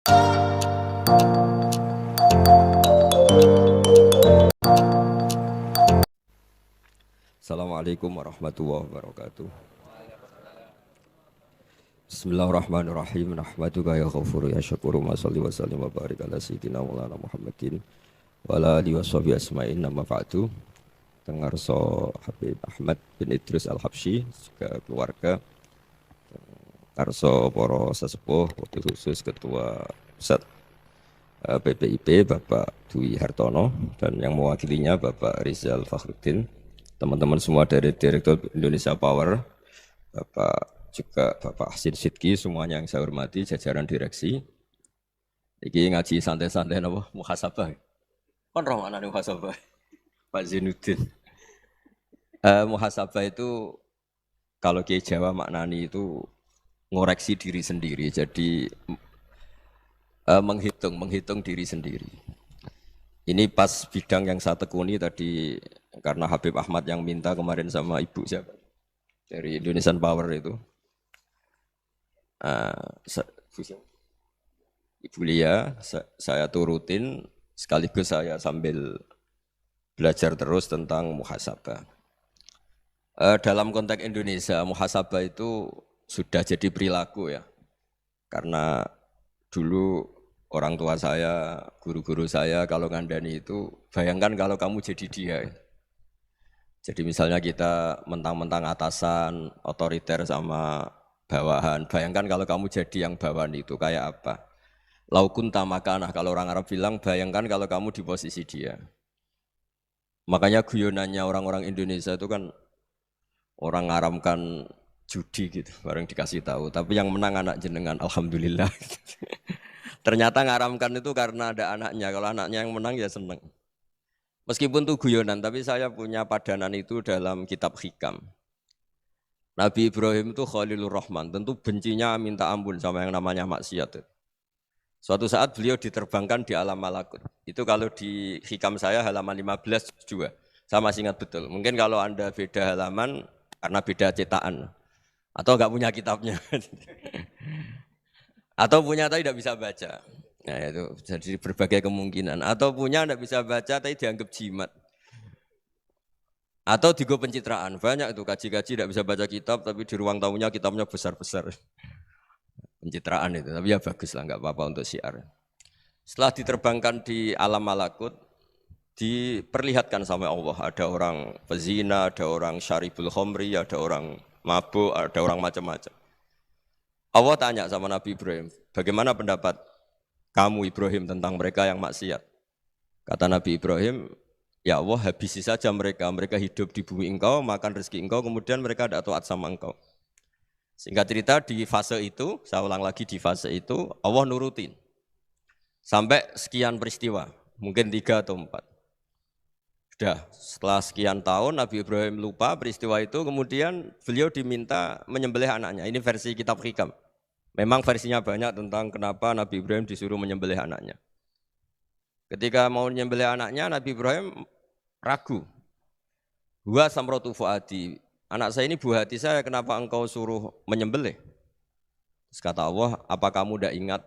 Assalamualaikum warahmatullahi wabarakatuh. Bismillahirrahmanirrahim. Nahmaduka ya ghafuru ya syakuru ma sholli wa sallim wa barik ala sayyidina Maulana Muhammadin wa ala alihi washabihi asma'in nama ba'du. Tengarso Habib Ahmad bin Idris Al-Habsyi juga keluarga. Karso para sesepuh wakil khusus ketua pusat BPIP Bapak Dwi Hartono dan yang mewakilinya Bapak Rizal Fakhruddin. Teman-teman semua dari Direktur Indonesia Power, Bapak Hasin Sidki, semuanya yang saya hormati, jajaran direksi. Ini ngaji santai-santai napa muhasabah. Kon roh maknane muhasabah. Pak Zainuddin. Muhasabah itu kalau Kiai Jawa maknani itu ngoreksi diri sendiri. Jadi menghitung diri sendiri. Ini pas bidang yang saya tekuni tadi karena Habib Ahmad yang minta kemarin sama ibu siapa dari Indonesian Power itu. Ibu Lia, saya turutin sekaligus saya sambil belajar terus tentang muhasabah. Dalam konteks Indonesia, muhasabah itu sudah jadi perilaku ya. Karena dulu orang tua saya, guru-guru saya kalau ngandani itu, bayangkan kalau kamu jadi dia. Jadi misalnya kita mentang-mentang atasan, otoriter sama bawahan, bayangkan kalau kamu jadi yang bawahan itu kayak apa? Laukun tamakanah, kalau orang Arab bilang, bayangkan kalau kamu di posisi dia. Makanya guyonannya orang-orang Indonesia itu kan orang ngaramkan judi gitu, bareng dikasih tahu. Tapi yang menang anak jenengan, alhamdulillah. Ternyata ngaramkan itu karena ada anaknya. Kalau anaknya yang menang ya seneng. Meskipun itu guyonan, tapi saya punya padanan itu dalam kitab Hikam. Nabi Ibrahim itu Khalilur Rahman, tentu bencinya minta ampun sama yang namanya maksiat. Suatu saat beliau diterbangkan di alam malakut. Itu kalau di Hikam saya halaman 15 juga. Saya masih ingat betul. Mungkin kalau Anda beda halaman karena beda cetakan. Atau enggak punya kitabnya. Atau punya tapi tidak bisa baca. Nah itu jadi berbagai kemungkinan. Atau punya tidak bisa baca tapi dianggap jimat. Atau digo pencitraan. Banyak itu kaji-kaji tidak bisa baca kitab tapi di ruang tamunya kitabnya besar-besar. Pencitraan itu. Tapi ya bagus lah, enggak apa-apa untuk syiar. Setelah diterbangkan di alam malakut, diperlihatkan sama Allah. Ada orang pezina, ada orang syaribul khomri, ada orang mabuk, ada orang macam-macam. Allah tanya sama Nabi Ibrahim, bagaimana pendapat kamu Ibrahim tentang mereka yang maksiat? Kata Nabi Ibrahim, ya Allah habisi saja mereka, mereka hidup di bumi engkau, makan rezeki engkau, kemudian mereka tidak taat sama engkau. Singkat cerita di fase itu, saya ulang lagi di fase itu, Allah nurutin. Sampai sekian peristiwa, mungkin 3 atau 4. Sudah, setelah sekian tahun Nabi Ibrahim lupa peristiwa itu, kemudian beliau diminta menyembelih anaknya. Ini versi kitab Hikam. Memang versinya banyak tentang kenapa Nabi Ibrahim disuruh menyembelih anaknya. Ketika mau menyembelih anaknya, Nabi Ibrahim ragu. Huwa samratu fuadi. Anak saya ini buah hati saya, kenapa engkau suruh menyembelih? Terus kata Allah, apa kamu tidak ingat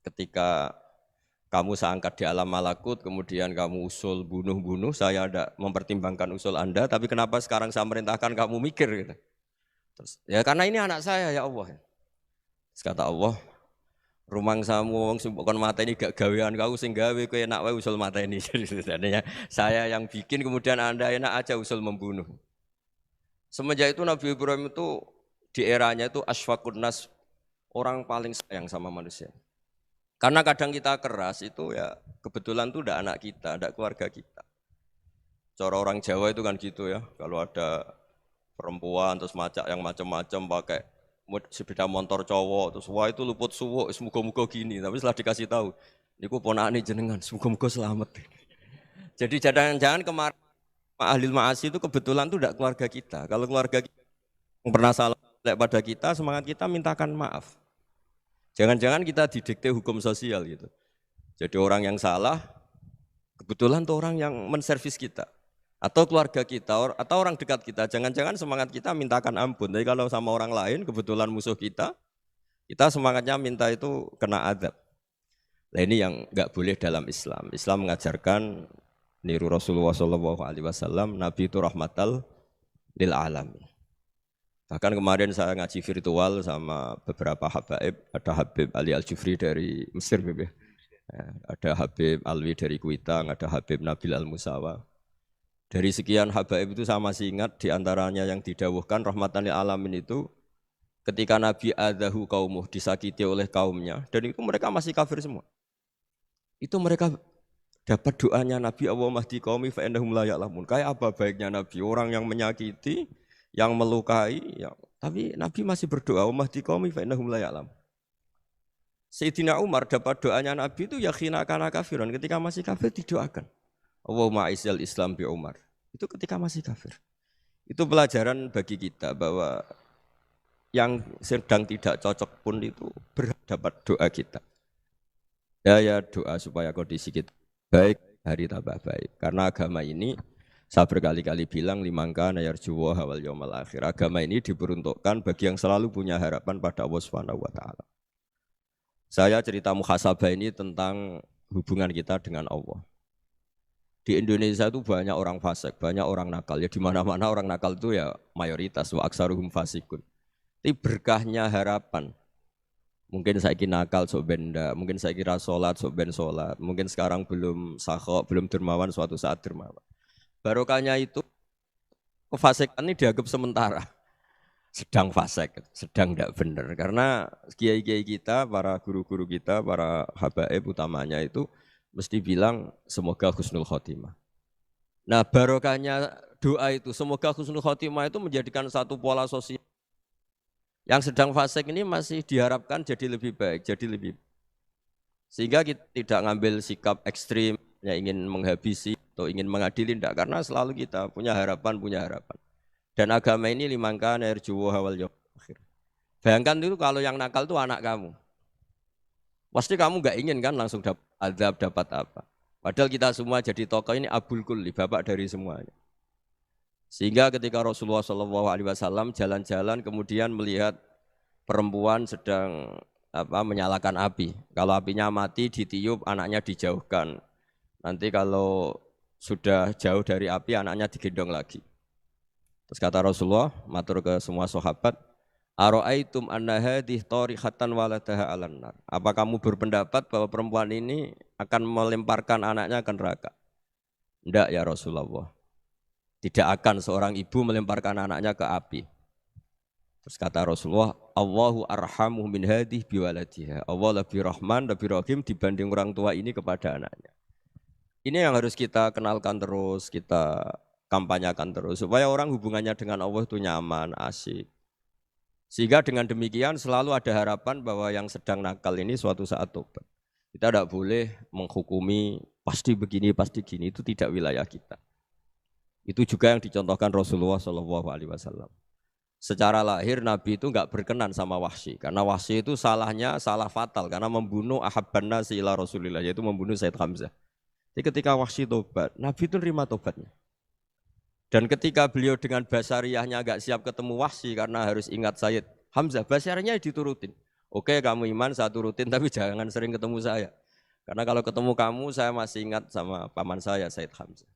ketika kamu saya angkat di alam malakut, kemudian kamu usul bunuh-bunuh, saya tidak mempertimbangkan usul Anda, tapi kenapa sekarang saya merintahkan kamu mikir? Gitu. Terus, ya karena ini anak saya ya Allah. Terus kata Allah, rumang samu wong bukan mata ini gak gawean kau sing gawe kowe enak wae usul mata ini. Jadi saya yang bikin kemudian Anda enak aja usul membunuh. Semenjak itu Nabi Ibrahim itu di eranya itu asfaqun nas, orang paling sayang sama manusia. Karena kadang kita keras itu ya kebetulan itu tidak anak kita, tidak keluarga kita. Cara orang Jawa itu kan gitu ya, kalau ada perempuan terus macak yang macam-macam pakai sepeda motor cowok terus wah itu luput suwuk, semoga-moga gini. Tapi setelah dikasih tahu, niku ponakane jenengan, semoga-moga selamat. Jadi jangan-jangan kemarin ahli ma'asi itu kebetulan itu tidak keluarga kita. Kalau keluarga kita yang pernah salah pada kita, semangat kita mintakan maaf. Jangan-jangan kita didikte hukum sosial gitu. Jadi orang yang salah, kebetulan tuh orang yang menservis kita. Atau keluarga kita, atau orang dekat kita. Jangan-jangan semangat kita mintakan ampun. Tapi kalau sama orang lain, kebetulan musuh kita semangatnya minta itu kena adab. Nah ini yang nggak boleh dalam Islam. Islam mengajarkan niru Rasulullah SAW, Nabi itu rahmatal lil alamin. Bahkan kemarin saya ngaji virtual sama beberapa habaib, ada Habib Ali Al-Jufri dari Mesir, ada Habib Alwi dari Kuitang, ada Habib Nabil Al-Musawa. Dari sekian habaib itu saya masih ingat diantaranya yang didawuhkan rahmatan lil alamin itu ketika Nabi adahu kaumuh disakiti oleh kaumnya dan itu mereka masih kafir semua. Itu mereka dapat doanya Nabi Allah mahdi qaumi fa innahum la ya'lamun. Kayak apa baiknya Nabi orang yang menyakiti, yang melukai, tapi Nabi masih berdoa Allah mahdi qaumi fa innahum la ya'lamun. Sayyidina Umar dapat doanya Nabi itu yakhina kana kafiran ketika masih kafir didoakan. Allahumma aizzal Islam bi Umar. Itu ketika masih kafir. Itu pelajaran bagi kita bahwa yang sedang tidak cocok pun itu berdapat doa kita. Ya doa supaya kondisi kita baik, hari tambah baik. Karena agama ini saya berkali-kali bilang limangka nayarjuwa hawal yawmal akhir. Agama ini diperuntukkan bagi yang selalu punya harapan pada Allah Subhanahu wa taala. Saya cerita muhasabah ini tentang hubungan kita dengan Allah. Di Indonesia itu banyak orang fasik, banyak orang nakal. Ya di mana-mana orang nakal itu ya mayoritas wa aksaruhum fasikun. Tapi berkahnya harapan. Mungkin saya kira nakal sok benda, mungkin saya kira sholat sok ben sholat, mungkin sekarang belum sakhok, belum dermawan, suatu saat dermawan. Barokahnya itu kefasikan ini dianggap sementara. Sedang fasik, sedang tidak benar. Karena kiai-kiai kita, para guru-guru kita, para habaib utamanya itu mesti bilang semoga husnul khotimah. Nah barokahnya doa itu semoga husnul khotimah itu menjadikan satu pola sosial. Yang sedang fasik ini masih diharapkan jadi lebih baik, jadi lebih. Sehingga kita tidak ngambil sikap ekstrim, yang ingin menghabisi atau ingin mengadili, tidak. Karena selalu kita punya harapan, Dan agama ini limangka nerjuwa hawal yawm akhir. Bayangkan itu kalau yang nakal itu anak kamu. Pasti kamu nggak ingin kan langsung dapat azab, dapat apa. Padahal kita semua jadi tokoh ini abul kulli, bapak dari semuanya. Sehingga ketika Rasulullah SAW jalan-jalan kemudian melihat perempuan sedang menyalakan api. Kalau apinya mati ditiup, anaknya dijauhkan. Nanti kalau sudah jauh dari api, anaknya digendong lagi. Terus kata Rasulullah, matur ke semua sahabat, Aro'aitum anna hadih tarihatan waladaha alan nar. Apa kamu berpendapat bahwa perempuan ini akan melemparkan anaknya ke neraka? Tidak ya Rasulullah. Tidak akan seorang ibu melemparkan anaknya ke api. Terus kata Rasulullah, Allahu arhamu min hadih biwaladiha. Allah lebih rahman, lebih rahim dibanding orang tua ini kepada anaknya. Ini yang harus kita kenalkan terus, kita kampanyakan terus. Supaya orang hubungannya dengan Allah itu nyaman, asik. Sehingga dengan demikian selalu ada harapan bahwa yang sedang nakal ini suatu saat tobat. Kita tidak boleh menghukumi pasti begini, pasti gini, itu tidak wilayah kita. Itu juga yang dicontohkan Rasulullah SAW. Secara lahir Nabi itu enggak berkenan sama Wahsy, karena Wahsy itu salahnya salah fatal, karena membunuh ahabban nasi ila Rasulillah, yaitu membunuh Sayyid Hamzah. Jadi ketika Wahsy tobat, Nabi itu terima tobatnya. Dan ketika beliau dengan basariyahnya agak siap ketemu Wahsy karena harus ingat Sayyid Hamzah, basariyahnya diturutin. Oke kamu iman, saya turutin, tapi jangan sering ketemu saya. Karena kalau ketemu kamu, saya masih ingat sama paman saya, Sayyid Hamzah.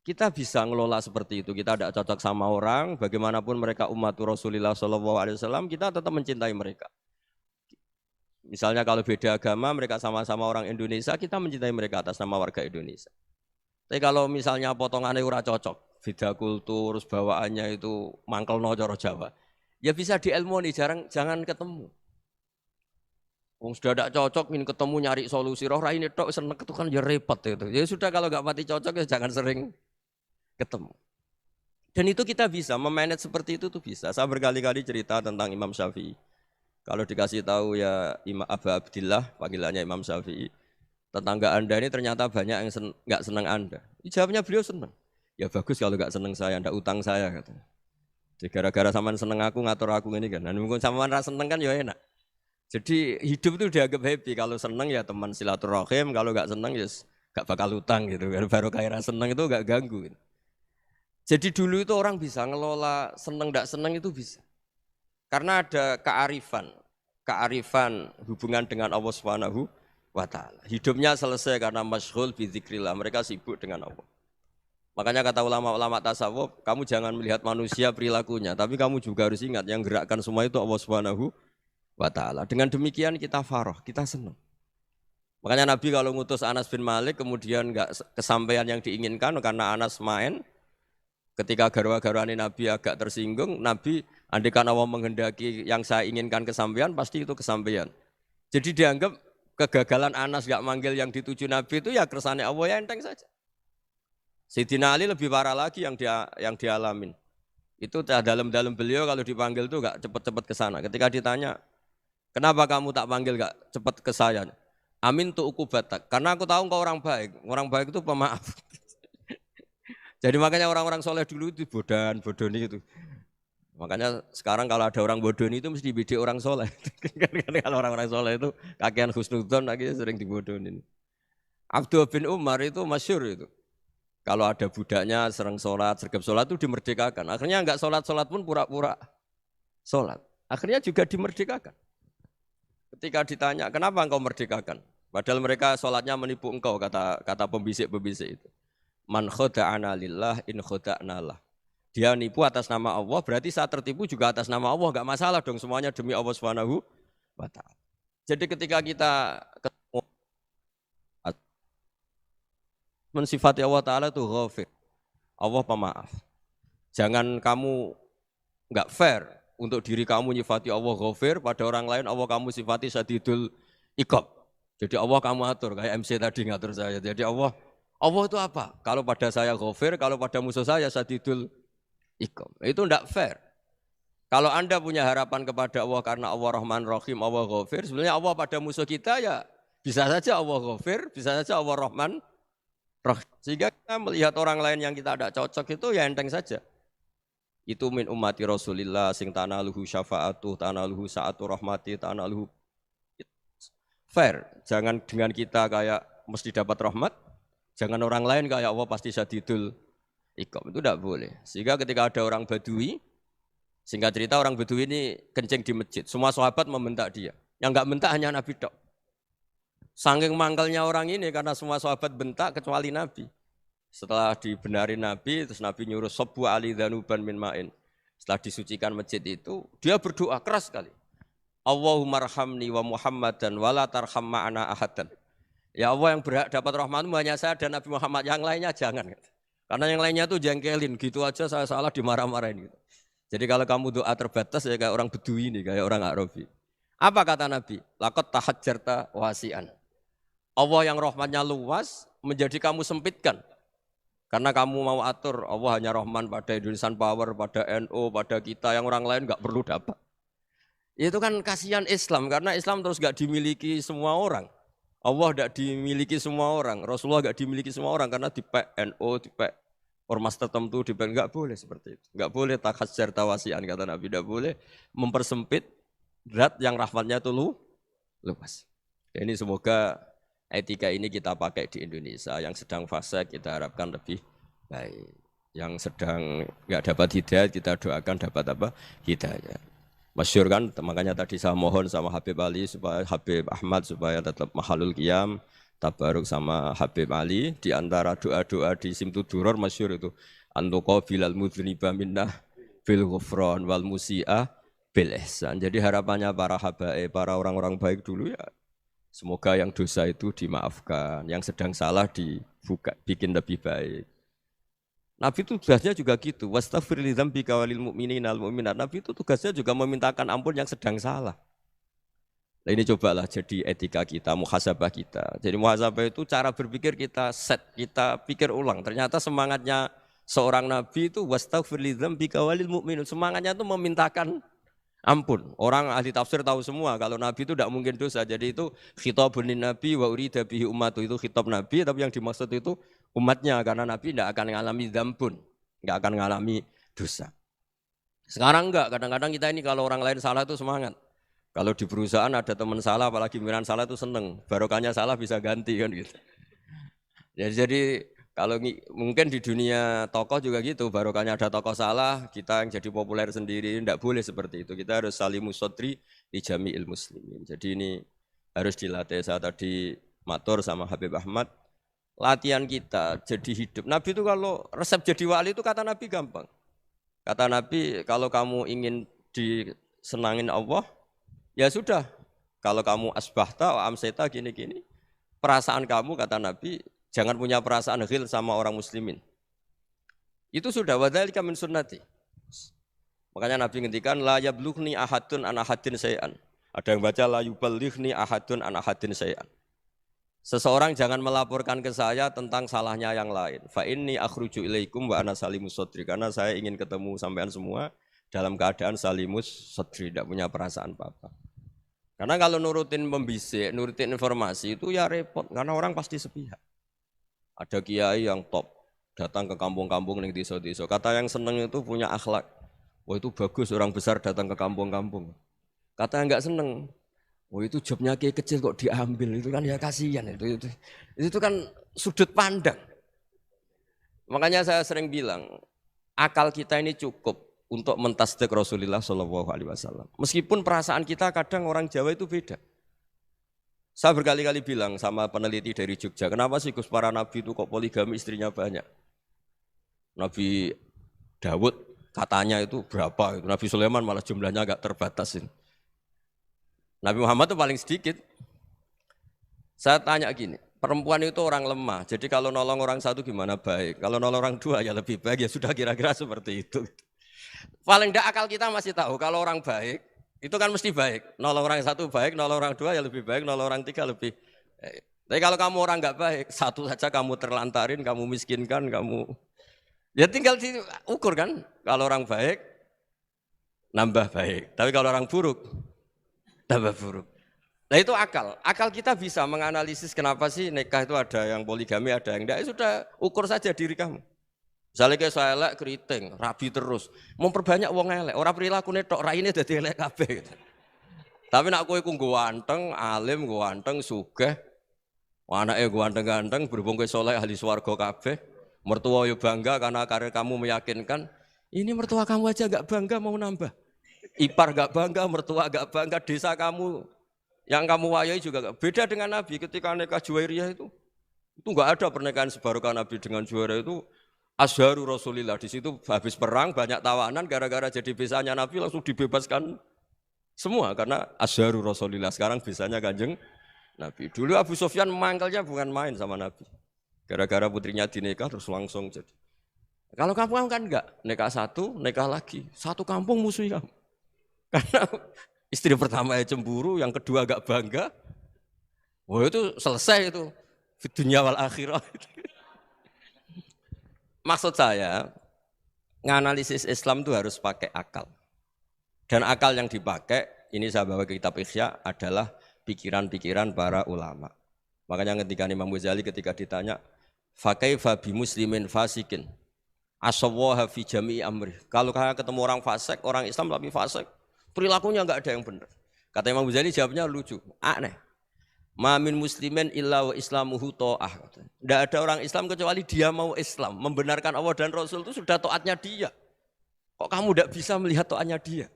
Kita bisa ngelola seperti itu, kita tidak cocok sama orang, bagaimanapun mereka umat Rasulullah SAW, kita tetap mencintai mereka. Misalnya kalau beda agama, mereka sama-sama orang Indonesia, kita mencintai mereka atas nama warga Indonesia. Tapi kalau misalnya potongannya ora cocok, beda kultur, bawaannya itu mangkel no cara Jawa, ya bisa diilmoni, jangan ketemu. Wong sudah tidak cocok, ingin ketemu nyari solusi. Roh ini tok seneng itu kan ya repot itu. Ya sudah kalau nggak mati cocok ya jangan sering ketemu. Dan itu kita bisa memanage seperti itu tuh bisa. Saya berkali-kali cerita tentang Imam Syafi'i. Kalau dikasih tahu ya Imam Abu Abdillah, panggilannya Imam Syafi'i, tetangga Anda ini ternyata banyak yang nggak senang Anda. Jawabnya beliau senang. Ya bagus kalau nggak senang saya, ndak utang saya katanya. Jadi gara-gara saman seneng aku ngatur aku ini kan. Dan mungkin saman rasa seneng kan ya enak. Jadi hidup itu dianggap happy. Kalau seneng ya teman silaturahim, kalau nggak seneng ya nggak bakal utang gitu. Baru kayak seneng itu nggak ganggu. Gitu. Jadi dulu itu orang bisa ngelola seneng ndak seneng itu bisa. Karena ada kearifan hubungan dengan Allah Subhanahu wa ta'ala. Hidupnya selesai karena masyghul bi dzikrillah, mereka sibuk dengan Allah. Makanya kata ulama-ulama tasawuf, kamu jangan melihat manusia perilakunya, tapi kamu juga harus ingat yang gerakkan semua itu Allah Subhanahu wa ta'ala. Dengan demikian kita farah, kita senang. Makanya Nabi kalau ngutus Anas bin Malik kemudian enggak kesampaian yang diinginkan karena Anas main, ketika garwa-garwani Nabi agak tersinggung, Nabi andaikan Allah menghendaki yang saya inginkan kesampaian, pasti itu kesampaian. Jadi dianggap kegagalan Anas enggak manggil yang dituju Nabi itu ya kersane Allah, ya enteng saja. Sayyidina Ali lebih parah lagi yang dialamin. Itu dalam-dalam beliau kalau dipanggil itu enggak cepat-cepat ke sana. Ketika ditanya, "Kenapa kamu tak panggil enggak cepat ke saya?" Amin tu ukubatak, karena aku tahu engkau orang baik. Orang baik itu pemaaf. Jadi makanya orang-orang soleh dulu itu bodoni itu. Makanya sekarang kalau ada orang bodoni itu mesti bidik orang soleh. Kalau orang-orang soleh itu kakean husnudzon akhirnya sering dibodonin. Abdul bin Umar itu masyhur itu. Kalau ada budaknya sering sholat, sergap sholat itu dimerdekakan. Akhirnya enggak sholat pun pura-pura sholat. Akhirnya juga dimerdekakan. Ketika ditanya, kenapa engkau merdekakan? Padahal mereka sholatnya menipu engkau, kata pembisik-pembisik itu. Man khoda'ana lillah in khoda'na lah. Dia nipu atas nama Allah, berarti saat tertipu juga atas nama Allah. Enggak masalah dong, semuanya demi Allah Subhanahu wa ta'ala. Jadi ketika kita ketemu mensifati Allah Ta'ala itu ghafir. Allah pemaaf. Jangan kamu enggak fair untuk diri kamu nyifati Allah ghafir, pada orang lain Allah kamu sifati syadidul iqab. Jadi Allah kamu atur, kayak MC tadi ngatur saya. Jadi Allah itu apa? Kalau pada saya ghafir, kalau pada musuh saya syadidul iqab. Itu enggak fair. Kalau Anda punya harapan kepada Allah karena Allah Rahman Rahim, Allah ghafir, sebenarnya Allah pada musuh kita ya bisa saja Allah ghafir, bisa saja Allah Rahman Rahim. Sehingga kita melihat orang lain yang kita tidak cocok itu ya enteng saja. Itu min ummati Rasulillah sing tanaluhu syafa'atu, tanaluhu sa'atu rahmati, tanaluhu fair. Jangan dengan kita kayak mesti dapat rahmat, jangan orang lain kayak Allah pasti syadidul iqab. Itu tidak boleh. Sehingga ketika ada orang Badui, singkat cerita orang Badui ini kencing di masjid, semua sahabat membentak dia. Yang enggak bentak hanya Nabi tok. Saking mangkalnya orang ini karena semua sahabat bentak kecuali Nabi. Setelah dibenarin Nabi, terus Nabi nyuruh sabbu ali dhanuban min ma'in. Setelah disucikan masjid itu, dia berdoa keras sekali. Allahumma arhamni wa Muhammadan wa la tarham ma'ana ahadan. Ya Allah, yang berhak dapat rahmatmu hanya saya dan Nabi Muhammad, yang lainnya jangan. Karena yang lainnya tuh jengkelin, gitu aja saya salah dimarah-marahin. Gitu. Jadi kalau kamu doa terbatas ya kayak orang Bedui ini, kayak orang Arabi. Apa kata Nabi? Laqad tahajjarta wasi'an. Allah yang rahmatnya luas menjadi kamu sempitkan. Karena kamu mau atur Allah hanya Rahman pada Indonesian Power, pada NU, pada kita, yang orang lain enggak perlu dapat. Itu kan kasihan Islam, karena Islam terus enggak dimiliki semua orang. Allah enggak dimiliki semua orang, Rasulullah enggak dimiliki semua orang, karena dipek NU, dipek ormas tertentu, dipek enggak boleh seperti itu. Enggak boleh takhasyar tawasian, kata Nabi, enggak boleh mempersempit zat yang rahmatnya itu luas. Ini semoga etika ini kita pakai di Indonesia. Yang sedang fase kita harapkan lebih baik. Yang sedang nggak dapat hidayah kita doakan dapat apa? Hidayah. Masyhur kan, makanya tadi saya mohon sama Habib Ali supaya Habib Ahmad supaya tetap mahalul qiyam, tabaruk sama Habib Ali. Di antara doa-doa di Simtud Duror masyhur itu antuqa bilal mudhniba minnah bil ghufran wal musi'ah bil ihsan. Jadi harapannya para habaib, para orang-orang baik dulu ya, semoga yang dosa itu dimaafkan, yang sedang salah dibuka, bikin lebih baik. Nabi itu tugasnya juga gitu. Wastaghfir li dzambika walil mu'minina wal mu'minat. Nabi itu tugasnya juga memintakan ampun yang sedang salah. Nah, ini cobalah jadi etika kita, muhasabah kita. Jadi muhasabah itu cara berpikir kita set, kita pikir ulang. Ternyata semangatnya seorang nabi itu wastaghfir li dzambika walil mu'minun. Semangatnya itu memintakan ampun. Orang ahli tafsir tahu semua kalau Nabi itu tidak mungkin dosa. Jadi itu khitabun Nabi wa urida bihi ummatu, itu khitab Nabi, tapi yang dimaksud itu umatnya, karena Nabi tidak akan mengalami dzambun, tidak akan mengalami dosa. Sekarang enggak, kadang-kadang kita ini kalau orang lain salah itu semangat. Kalau di perusahaan ada teman salah, apalagi pimpinan salah itu seneng. Barokahnya salah bisa ganti kan gitu. Jadi kalau mungkin di dunia tokoh juga gitu, barokahnya ada tokoh salah, kita yang jadi populer sendiri, tidak boleh seperti itu. Kita harus salimus sodri di jami'il muslimin. Jadi ini harus dilatih. Saya tadi matur sama Habib Ahmad, latihan kita jadi hidup. Nabi itu kalau resep jadi wali itu kata Nabi gampang. Kata Nabi, kalau kamu ingin disenangin Allah, ya sudah. Kalau kamu asbahta, amseta, gini-gini. Perasaan kamu, kata Nabi, jangan punya perasaan ghil sama orang muslimin. Itu sudah, wadzalika min sunnati. Makanya Nabi ngendikan, la yablughni ahadun an ahadin syai'an. Ada yang baca, la yuballighni ahadun an ahadin syai'an. Seseorang jangan melaporkan ke saya tentang salahnya yang lain. Fa inni akhruju ilaikum wa ana salimus sadri. Karena saya ingin ketemu sampean semua dalam keadaan salimus sadri, tidak punya perasaan apa-apa. Karena kalau nurutin pembisik, nurutin informasi itu ya repot, karena orang pasti sepihak. Ada kiai yang top, datang ke kampung-kampung ning desa-desa. Kata yang seneng itu punya akhlak. Wah itu bagus orang besar datang ke kampung-kampung. Kata yang enggak seneng, wah itu jobnya kiai kecil kok diambil, itu kan ya kasihan itu kan sudut pandang. Makanya saya sering bilang, akal kita ini cukup untuk mentasdik Rasulullah SAW. Meskipun perasaan kita kadang orang Jawa itu beda. Saya berkali-kali bilang sama peneliti dari Jogja, kenapa sih Gus para nabi itu kok poligami istrinya banyak? Nabi Dawud katanya itu berapa? Nabi Sulaiman malah jumlahnya agak terbatas. Nabi Muhammad itu paling sedikit. Saya tanya gini, perempuan itu orang lemah, jadi kalau nolong orang satu gimana baik? Kalau nolong orang dua ya lebih baik, ya sudah kira-kira seperti itu. Paling tidak akal kita masih tahu kalau orang baik itu kan mesti baik. Nolong orang satu baik, nolong orang dua ya lebih baik, nolong orang tiga lebih baik. Tapi kalau kamu orang nggak baik, satu saja kamu terlantarin, kamu miskinkan, kamu ya tinggal diukur kan. Kalau orang baik nambah baik, tapi kalau orang buruk tambah buruk. Nah itu akal. Akal kita bisa menganalisis kenapa sih nikah itu ada yang poligami, ada yang enggak. Ya sudah ukur saja diri kamu. Misalnya kayak saya elek keriting, rabi terus, memperbanyak wong elek, orang perilaku netok, raine dadi elek kabeh. Tapi nak kowe ku ganteng, alim, ganteng, sugih, anake ganteng-ganteng, berhubung kowe saleh ahli swarga kabeh, mertua yo bangga karena karir kamu meyakinkan, ini mertua kamu aja enggak bangga mau nambah. Ipar enggak bangga, mertua enggak bangga, desa kamu yang kamu wayai juga enggak. Beda dengan Nabi ketika nikah Juwairiyah itu enggak ada pernikahan sebarokah Nabi dengan Juwairiyah itu. Azharu Rasulillah, di situ habis perang banyak tawanan gara-gara jadi besanya Nabi langsung dibebaskan semua karena Azharu Rasulillah. Sekarang besanya Kanjeng Nabi. Dulu Abu Sufyan mangkelnya bukan main sama Nabi. Gara-gara putrinya dinikah terus langsung jadi. Kalau kamu kan enggak, nikah satu, nikah lagi. Satu kampung musuh kamu. Karena istri pertama ya cemburu, yang kedua agak bangga. Wah itu selesai itu. Di dunia wal akhirah. Maksud saya, nganalisis Islam itu harus pakai akal. Dan akal yang dipakai, ini saya bawa ke kitab Ihya, adalah pikiran-pikiran para ulama. Makanya ketika Imam Ghazali ketika ditanya, fakaifa bi muslimin fasikin, asawwaha fi jami'i amri. Kalau ketemu orang fasik, orang Islam tapi fasik, perilakunya enggak ada yang benar. Kata Imam Ghazali jawabnya lucu, aneh. Ma min muslimin illa wa islamuhu ta'ah. Tidak ada orang Islam kecuali dia mau Islam. Membenarkan Allah dan Rasul itu sudah taatnya dia. Kok kamu tidak bisa melihat taatnya dia?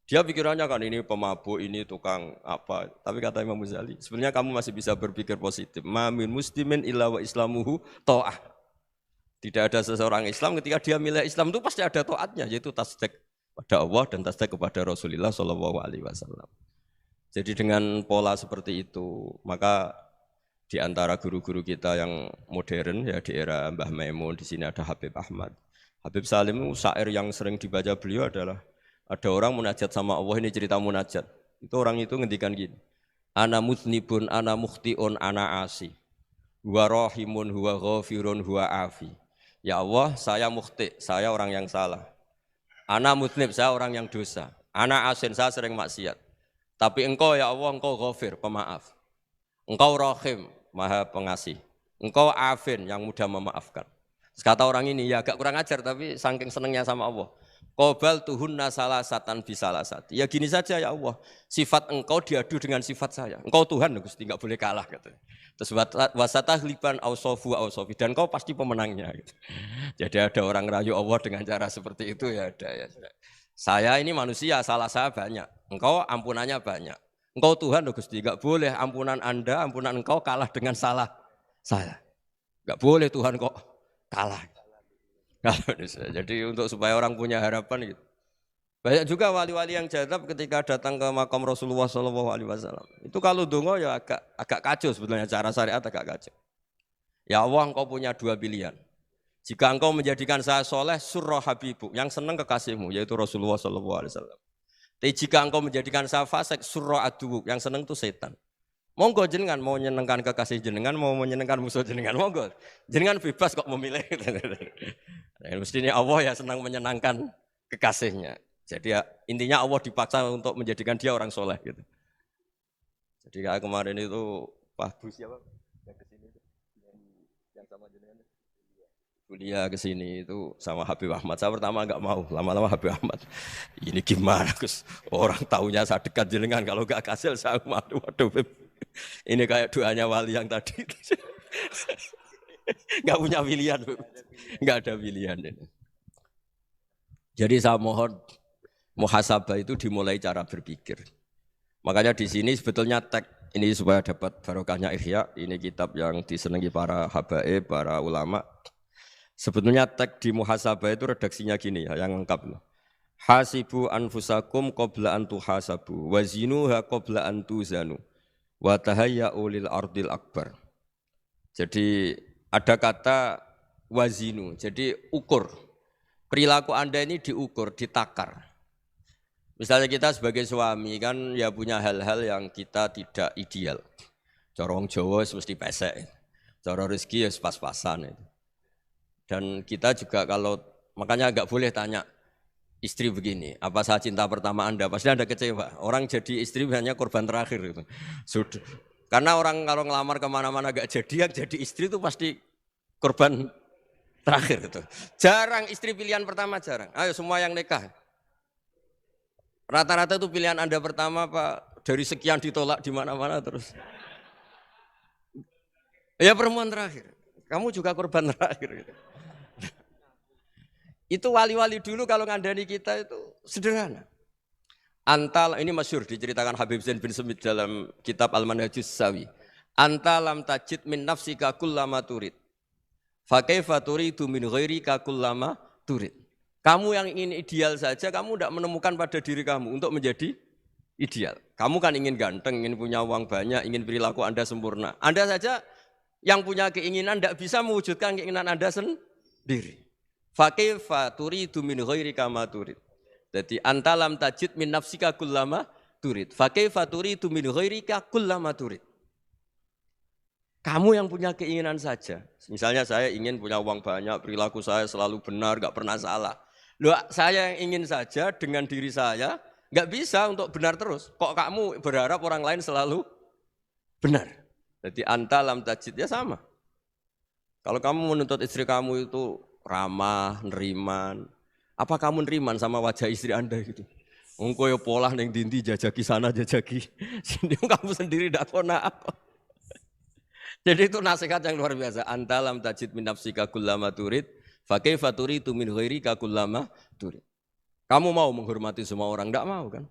Dia pikirannya kan ini pemabuk, ini tukang apa. Tapi kata Imam Ghazali, sebenarnya kamu masih bisa berpikir positif. Ma min muslimin illa wa islamuhu ta'ah. Tidak ada seseorang Islam ketika dia milih Islam itu pasti ada taatnya, yaitu tasdik pada Allah dan tasdik kepada Rasulullah SAW. Jadi dengan pola seperti itu, maka di antara guru-guru kita yang modern ya di era Mbah Maimun, di sini ada Habib Ahmad. Habib Salim syair yang sering dibaca beliau adalah ada orang munajat sama Allah, ini cerita munajat. Itu orang itu ngendikan gini. Ana mutnibun, ana mukhtiun, ana asi. Huwa rahimun, huwa ghafirun, huwa afi. Ya Allah, saya mukhti, saya orang yang salah. Ana mutnib, saya orang yang dosa. Ana asin, saya sering maksiat. Tapi engkau ya Allah, engkau ghafir, pemaaf. Engkau rahim, maha pengasih. Engkau afin, yang mudah memaafkan. Terus kata orang ini, ya agak kurang ajar, tapi saking senengnya sama Allah. Qobal tuhunna salasatan bisalasati. Ya gini saja ya Allah, sifat engkau diadu dengan sifat saya. Engkau Tuhan, Gusti, enggak boleh kalah. Gitu. Terus wasatahliban ausofu ausofi, dan engkau pasti pemenangnya. Gitu. Jadi ada orang rayu Allah dengan cara seperti itu ya ada ya. Saya ini manusia, salah saya banyak. Engkau ampunannya banyak. Engkau Tuhan loh Gusti, enggak boleh ampunan Anda, ampunan engkau kalah dengan salah saya. Enggak boleh Tuhan kok kalah. Jadi untuk supaya orang punya harapan gitu. Banyak juga wali-wali yang jadab ketika datang ke makam Rasulullah SAW. Itu kalau dongo ya agak kacau sebetulnya, cara syariat agak kacau. Ya Allah, engkau punya dua pilihan. Jika engkau menjadikan saya soleh, surah habibuk, yang senang kekasihmu, yaitu Rasulullah SAW. Tapi jika engkau menjadikan saya fasik, surah adubuk, yang senang itu setan. Monggo jenengan mau menyenangkan kekasih jenengan, mau menyenangkan musuh jenengan, monggo. Jenengan bebas kok memilih. Mestinya Allah ya senang menyenangkan kekasihnya. Jadi ya, intinya Allah dipaksa untuk menjadikan dia orang soleh gitu. Jadi kayak kemarin itu Pak Bus siapa? Yang kesini yang sama jenengan. Kuliah ke sini itu sama Habib Ahmad. Saya pertama enggak mau, lama-lama Habib Ahmad. Ini gimana, Gus? Orang taunya saya dekat jenengan, kalau enggak kasil saya waduh. Ini kayak doanya wali yang tadi. Enggak punya pilihan, enggak ada pilihan. Jadi saya mohon muhasabah itu dimulai cara berpikir. Makanya di sini sebetulnya teks ini supaya dapat barokahnya Ihya, ini kitab yang disenangi para habaib, para ulama. Sebetulnya teks di muhasabah itu redaksinya gini ya, yang lengkap. Hasibu anfusakum qabla an tuhasabu, wazinuha qabla an tuzanu, wa tahayya'u lil ardil akbar. Jadi ada kata wazinu, jadi ukur. Perilaku Anda ini diukur, ditakar. Misalnya kita sebagai suami kan ya punya hal-hal yang kita tidak ideal. Cara wong Jawa mesti pesek. Cara rezeki ya pas-pasan itu. Dan kita juga kalau, makanya enggak boleh tanya istri begini, apa saya cinta pertama Anda? Pasti Anda kecewa. Orang jadi istri hanya korban terakhir gitu. Sudah. Karena orang kalau ngelamar kemana-mana enggak jadi, yang jadi istri itu pasti korban terakhir gitu. Jarang istri pilihan pertama, jarang. Ayo semua yang nikah. Rata-rata itu pilihan Anda pertama Pak, dari sekian ditolak di mana-mana terus. Ya perempuan terakhir. Kamu juga korban terakhir gitu. Itu wali-wali dulu kalau ngandani kita itu sederhana. Antal, ini masyhur diceritakan Habib Zain bin Semit dalam kitab Al-Manhajus Sawi. Anta lam tajid min nafsika kullama turid. Fa kaifa turidu min ghairika kullama turid. Kamu yang ingin ideal saja, kamu tidak menemukan pada diri kamu untuk menjadi ideal. Kamu kan ingin ganteng, ingin punya uang banyak, ingin perilaku Anda sempurna. Anda saja yang punya keinginan tidak bisa mewujudkan keinginan Anda sendiri. Fa kaifa turidu min ghairika ma turid. Jadi anta lam tajid min nafsika kullama turid. Fa kaifa turidu min ghairika kullama turid. Kamu yang punya keinginan saja. Misalnya saya ingin punya uang banyak, perilaku saya selalu benar, enggak pernah salah. Loh, saya yang ingin saja dengan diri saya enggak bisa untuk benar terus. Kok kamu berharap orang lain selalu benar? Jadi anta lam tajid ya sama. Kalau kamu menuntut istri kamu itu ramah, neriman. Apa kamu neriman sama wajah istri Anda gitu? Engko yo pola ning dindi jajaki sana jajaki. Sini kamu sendiri ndak kona apa. Jadi itu nasihat yang luar biasa. Anta lam tajid min nafsika kullama turid, fa kaifa turidu min ghairika kullama turid. Kamu mau menghormati semua orang, ndak mau kan?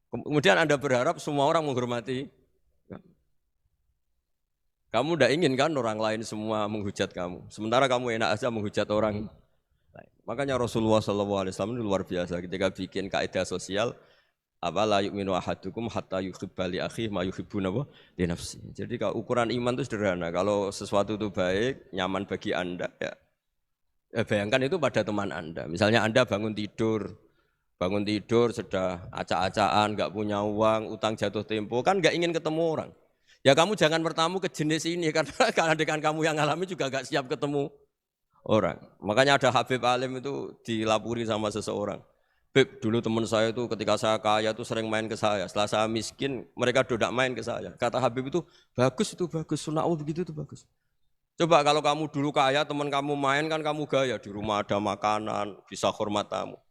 Kemudian Anda berharap semua orang menghormati. Kamu tidak ingin kan orang lain semua menghujat kamu. Sementara kamu enak aja menghujat orang lain. Makanya Rasulullah SAW itu luar biasa ketika bikin kaidah sosial. Apa la yu'minu ahadukum hatta yuhibba li akhihi ma yuhibbu li nafsi. Jadi kalau ukuran iman itu sederhana. Kalau sesuatu itu baik, nyaman bagi Anda, ya bayangkan itu pada teman Anda. Misalnya Anda bangun tidur sudah acak-acakan, nggak punya uang, utang jatuh tempo, kan nggak ingin ketemu orang. Ya kamu jangan bertamu ke jenis ini, karena dengan kamu yang alami juga gak siap ketemu orang. Makanya ada Habib Alim itu dilapuri sama seseorang. Beb, dulu teman saya itu ketika saya kaya itu sering main ke saya. Setelah saya miskin, mereka tidak main ke saya. Kata Habib itu bagus, sunnaul begitu itu bagus. Coba kalau kamu dulu kaya, teman kamu main kan kamu gaya. Di rumah ada makanan, bisa hormat tamu.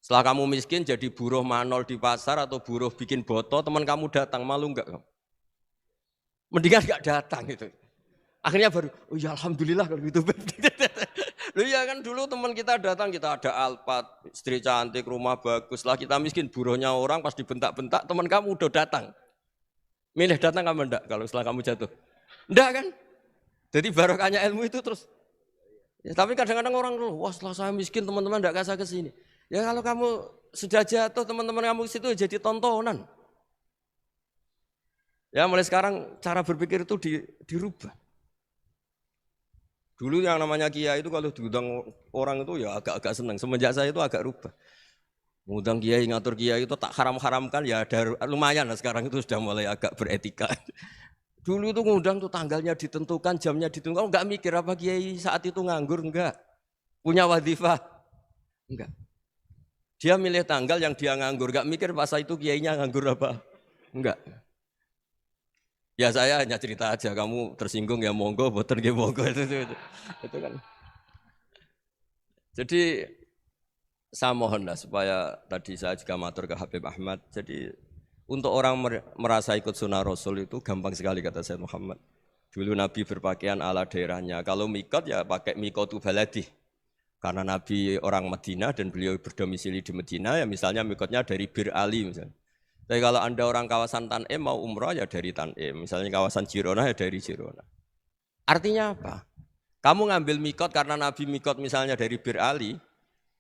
Setelah kamu miskin jadi buruh manol di pasar atau buruh bikin boto, teman kamu datang, malu enggak kamu? Mendingan gak datang gitu. Akhirnya baru, oh ya alhamdulillah kalau gitu. Loh ya kan dulu teman kita datang, kita ada Alphard, istri cantik, rumah bagus. Lah kita miskin, buruhnya orang pas dibentak-bentak, teman kamu udah datang. Milih datang kamu enggak kalau setelah kamu jatuh? Enggak kan? Jadi barokahnya ilmu itu terus. Ya, tapi kadang-kadang orang tuh, wah setelah saya miskin teman-teman enggak kasih ke sini. Ya kalau kamu sudah jatuh teman-teman kamu ke situ jadi tontonan. Ya mulai sekarang cara berpikir itu dirubah. Dulu yang namanya kiai itu kalau diundang orang itu ya agak-agak senang. Semenjak saya itu agak rubah. Ngundang kiai, ngatur kiai itu tak haram-haramkan ya ada lumayan lah sekarang itu sudah mulai agak beretika. Dulu itu ngundang tuh tanggalnya ditentukan, jamnya ditentukan. Enggak mikir apa kiai saat itu nganggur, enggak. Punya wadifah, enggak. Dia milih tanggal yang dia nganggur, enggak mikir pas itu kiainya nganggur apa. Enggak. Ya saya hanya cerita aja, kamu tersinggung ya monggo, boten nggih monggo itu kan. Jadi saya mohon lah supaya tadi saya juga matur ke Habib Ahmad. Jadi untuk orang merasa ikut sunnah Rasul itu gampang sekali kata Sayyid Muhammad. Dulu Nabi berpakaian ala daerahnya. Kalau mikot ya pakai mikotu baladi. Karena Nabi orang Madinah dan beliau berdomisili di Madinah ya misalnya mikotnya dari Bir Ali misalnya. Tapi kalau Anda orang kawasan Tanim mau umroh ya dari Tanim. Misalnya kawasan Jirona ya dari Jirona. Artinya apa? Kamu ngambil mikot karena Nabi mikot misalnya dari Bir Ali,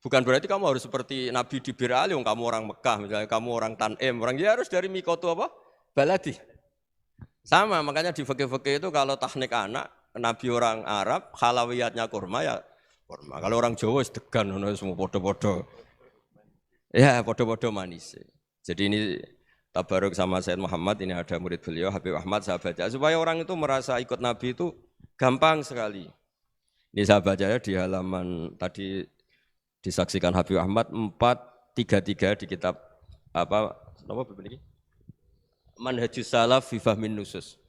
bukan berarti kamu harus seperti Nabi di Bir Ali, kamu orang Mekah, misalnya kamu orang Tanim, orang dia harus dari mikot itu apa? Baladi. Sama, makanya di fikih-fikih itu kalau tahnik anak, Nabi orang Arab, halawiyatnya kurma ya kurma. Kalau orang Jawa sedegan, semua podo-podo. Ya, podo-podo manis. Jadi ini tabaruk sama Sayyid Muhammad, ini ada murid beliau, Habib Ahmad, saya baca. Supaya orang itu merasa ikut Nabi itu gampang sekali. Ini saya baca ya di halaman tadi disaksikan Habib Ahmad 433 di kitab apa begini? Manhajus Salaf fi Fahmin Nusus.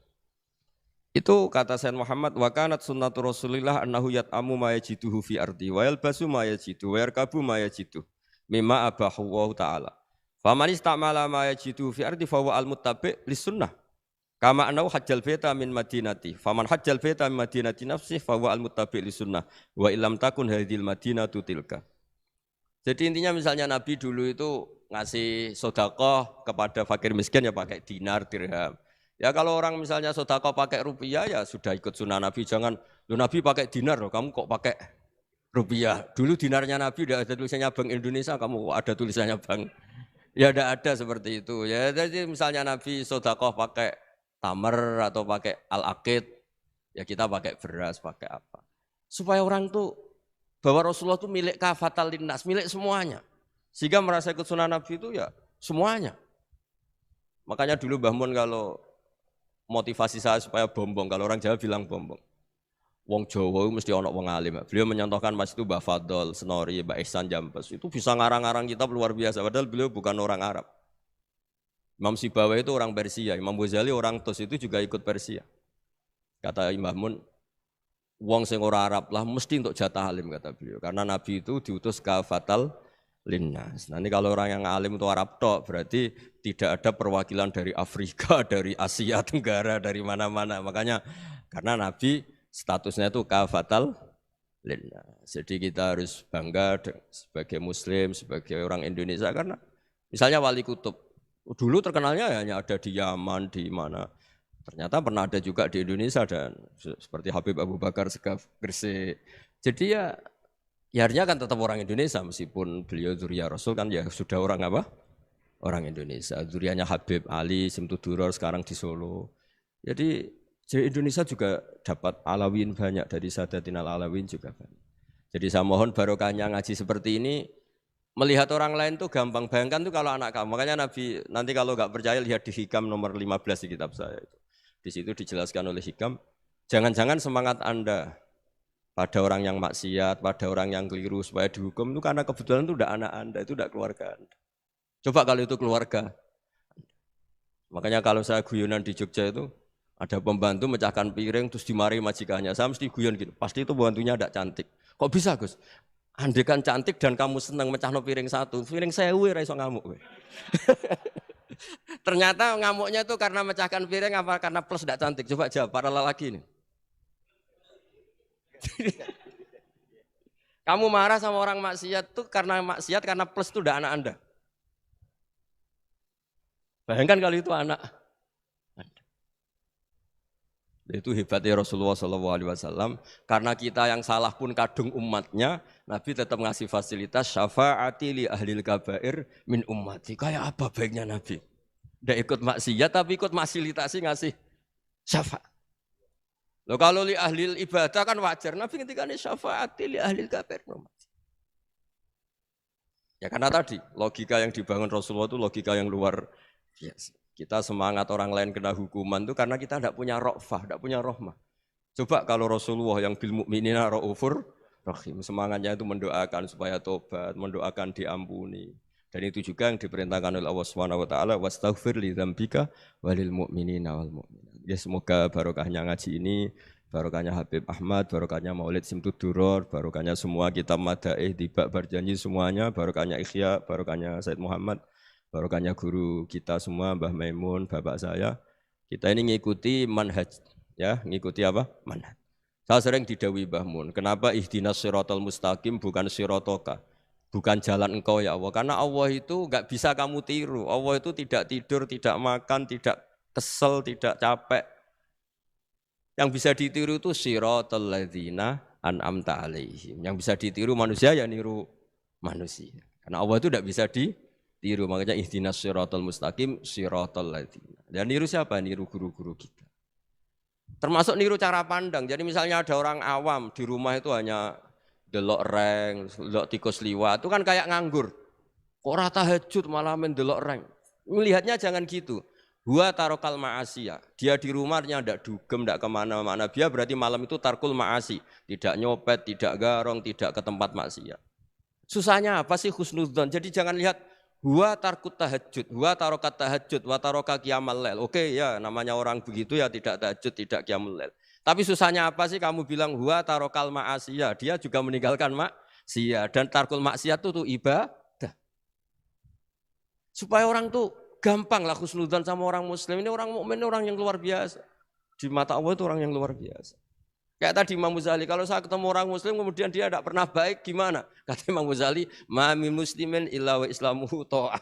Itu kata Sayyid Muhammad wa kanat sunnatu Rasulillah annahu yat'amu ma yajiduhu fi ardi wa yalbasu ma yajidu wa yarkabu ma yajidu mimma abahu wa ta'ala. Faman istamala ma yajidu fi ardi fa huwa al-muttabi' lis-sunnah. Kama annahu hajjal baita min madinati. Faman hajjal baita min madinati nafsi fa huwa al-muttabi' lis-sunnah wa illam takun hadhil madinatu tilka. Jadi intinya misalnya Nabi dulu itu ngasih sedekah kepada fakir miskin ya pakai dinar, dirham. Ya kalau orang misalnya sedekah pakai rupiah ya sudah ikut sunnah Nabi. Jangan, lu Nabi pakai dinar loh, kamu kok pakai rupiah. Dulu dinarnya Nabi udah ada tulisannya Bank Indonesia, kamu kok ada tulisannya Bank. Ya tidak ada seperti itu. Ya jadi misalnya Nabi sedekah pakai tamar atau pakai al-aqid, ya kita pakai beras, pakai apa. Supaya orang tuh bahwa Rasulullah itu milik kafatal linnas, milik semuanya. Sehingga merasa ikut sunnah Nabi itu ya semuanya. Makanya dulu Mbah Mun kalau motivasi saya supaya bombong, kalau orang Jawa bilang bombong. Wong Jawa mesti ono wong alim. Beliau menyontohkan mas itu Mbah Fadol, Senori, Mbah Ihsan Jambes. Itu bisa ngarang-ngarang kitab luar biasa. Padahal beliau bukan orang Arab. Imam Sibawai itu orang Persia. Imam Ghazali orang Tus itu juga ikut Persia. Kata Imam Mun, wong sing ora Arab lah mesti untuk jatah alim kata beliau. Karena Nabi itu diutus kafatal linnas. Nanti kalau orang yang alim itu Arab tok berarti tidak ada perwakilan dari Afrika, dari Asia Tenggara, dari mana-mana. Makanya karena Nabi statusnya itu kafatal linnas. Jadi kita harus bangga sebagai Muslim, sebagai orang Indonesia karena misalnya Wali Kutub dulu terkenalnya hanya ada di Yaman, di mana. Ternyata pernah ada juga di Indonesia dan seperti Habib Abu Bakar Segaf Gresik. Jadi ya artinya kan tetap orang Indonesia meskipun beliau dzurriyyah Rasul kan ya sudah orang apa? Orang Indonesia. Dzurriyyahnya Habib Ali Simtuduror sekarang di Solo. Jadi Indonesia juga dapat alawin banyak dari Sadatinal Alawin juga banyak. Jadi saya mohon barokahnya ngaji seperti ini melihat orang lain tuh gampang. Bayangkan tuh kalau anak kamu. Makanya Nabi nanti kalau nggak percaya lihat di Hikam nomor 15 di kitab saya itu. Di situ dijelaskan oleh Hikam, jangan-jangan semangat Anda pada orang yang maksiat, pada orang yang keliru supaya dihukum itu karena kebetulan itu udah anak Anda, itu udah keluarga Anda. Coba kalau itu keluarga. Makanya kalau saya guyonan di Jogja itu ada pembantu mecahkan piring terus dimarahi majikannya. Saya mesti guyon gitu. Pasti itu pembantunya tidak cantik. Kok bisa, Gus? Andai kan cantik dan kamu senang mecahno piring satu, piring 1000 ora iso ngamuk. Ternyata ngamuknya itu karena mecahkan piring apa karena plus tidak cantik. Coba jawab para lelaki ini. Kamu marah sama orang maksiat tuh karena maksiat karena plus itu udah anak Anda. Bayangkan kalau itu anak Anda. Itu hebatnya Rasulullah SAW. Karena kita yang salah pun kadung umatnya, Nabi tetap ngasih fasilitas syafaati li ahlil kabair min ummati. Kayak apa baiknya Nabi? Tidak ikut maksiat tapi ikut fasilitasi ngasih syafaat. Loh kalau li ahlil ibadah kan wajar. Nabi ketika ini syafaati li ahlil kabair min ummati. Ya karena tadi logika yang dibangun Rasulullah itu logika yang luar biasa. Kita semangat orang lain kena hukuman itu karena kita tidak punya ra'fah, tidak punya rahmah. Coba kalau Rasulullah yang bil mu'minina ra'ufur rahim, semangatnya itu mendoakan supaya tobat, mendoakan diampuni. Dan itu juga yang diperintahkan oleh Allah Subhanahu wa taala, wastaghfir li dzambika walil mu'minina wal mu'minat. Ya semoga barokahnya ngaji ini, barokahnya Habib Ahmad, barokahnya Maulid Simtud Duror, barokahnya semua kitab madaih, tibak berjanji semuanya, barokahnya Ikhya, barokahnya Said Muhammad, barokahnya guru kita semua, Mbah Maimun, bapak saya. Kita ini ngikuti manhaj, ya, ngikuti apa? Manhaj. Saya sering didhawuhi Mbah Mun, kenapa ihdinas siratal mustaqim bukan siratoka? Bukan jalan engkau ya Allah. Karena Allah itu enggak bisa kamu tiru. Allah itu tidak tidur, tidak makan, tidak kesel, tidak capek. Yang bisa ditiru itu siratal ladzina an'amta alaihim. Yang bisa ditiru manusia ya niru manusia. Karena Allah itu tidak bisa ditiru. Makanya ihdinas siratal mustaqim siratal ladzina. Dan niru siapa? Niru guru-guru kita. Termasuk niru cara pandang. Jadi misalnya ada orang awam di rumah itu hanya delok reng, delok tikus liwat, itu kan kayak nganggur. Kok ora tahajud malah main delok reng. Melihatnya jangan gitu. Huwa tarokal ma'asiyah. Dia di rumahnya tidak dugem, tidak kemana-mana. Dia berarti malam itu tarkul ma'asi. Tidak nyopet, tidak garong, tidak ke tempat maksiat. Susahnya apa sih husnudzon? Jadi jangan lihat huwa tarkut tahajud, huwa tarokat tahajud, wa taroka qiyamal lail. Oke ya, namanya orang begitu ya tidak tahajud, tidak qiyamul lail. Tapi susahnya apa sih kamu bilang huwa tarokal ma'asiyah. Dia juga meninggalkan maksiat. Dan tarkul maksiat itu ibadah. Supaya orang tuh gampang lah husnudzon sama orang muslim. Ini orang mukmin, orang yang luar biasa. Di mata Allah itu orang yang luar biasa. Kayak tadi Imam Ghazali, kalau saya ketemu orang muslim kemudian dia tidak pernah baik, gimana? Kata Imam Ghazali, ma min muslimin illa wa islamuhu ta'ah.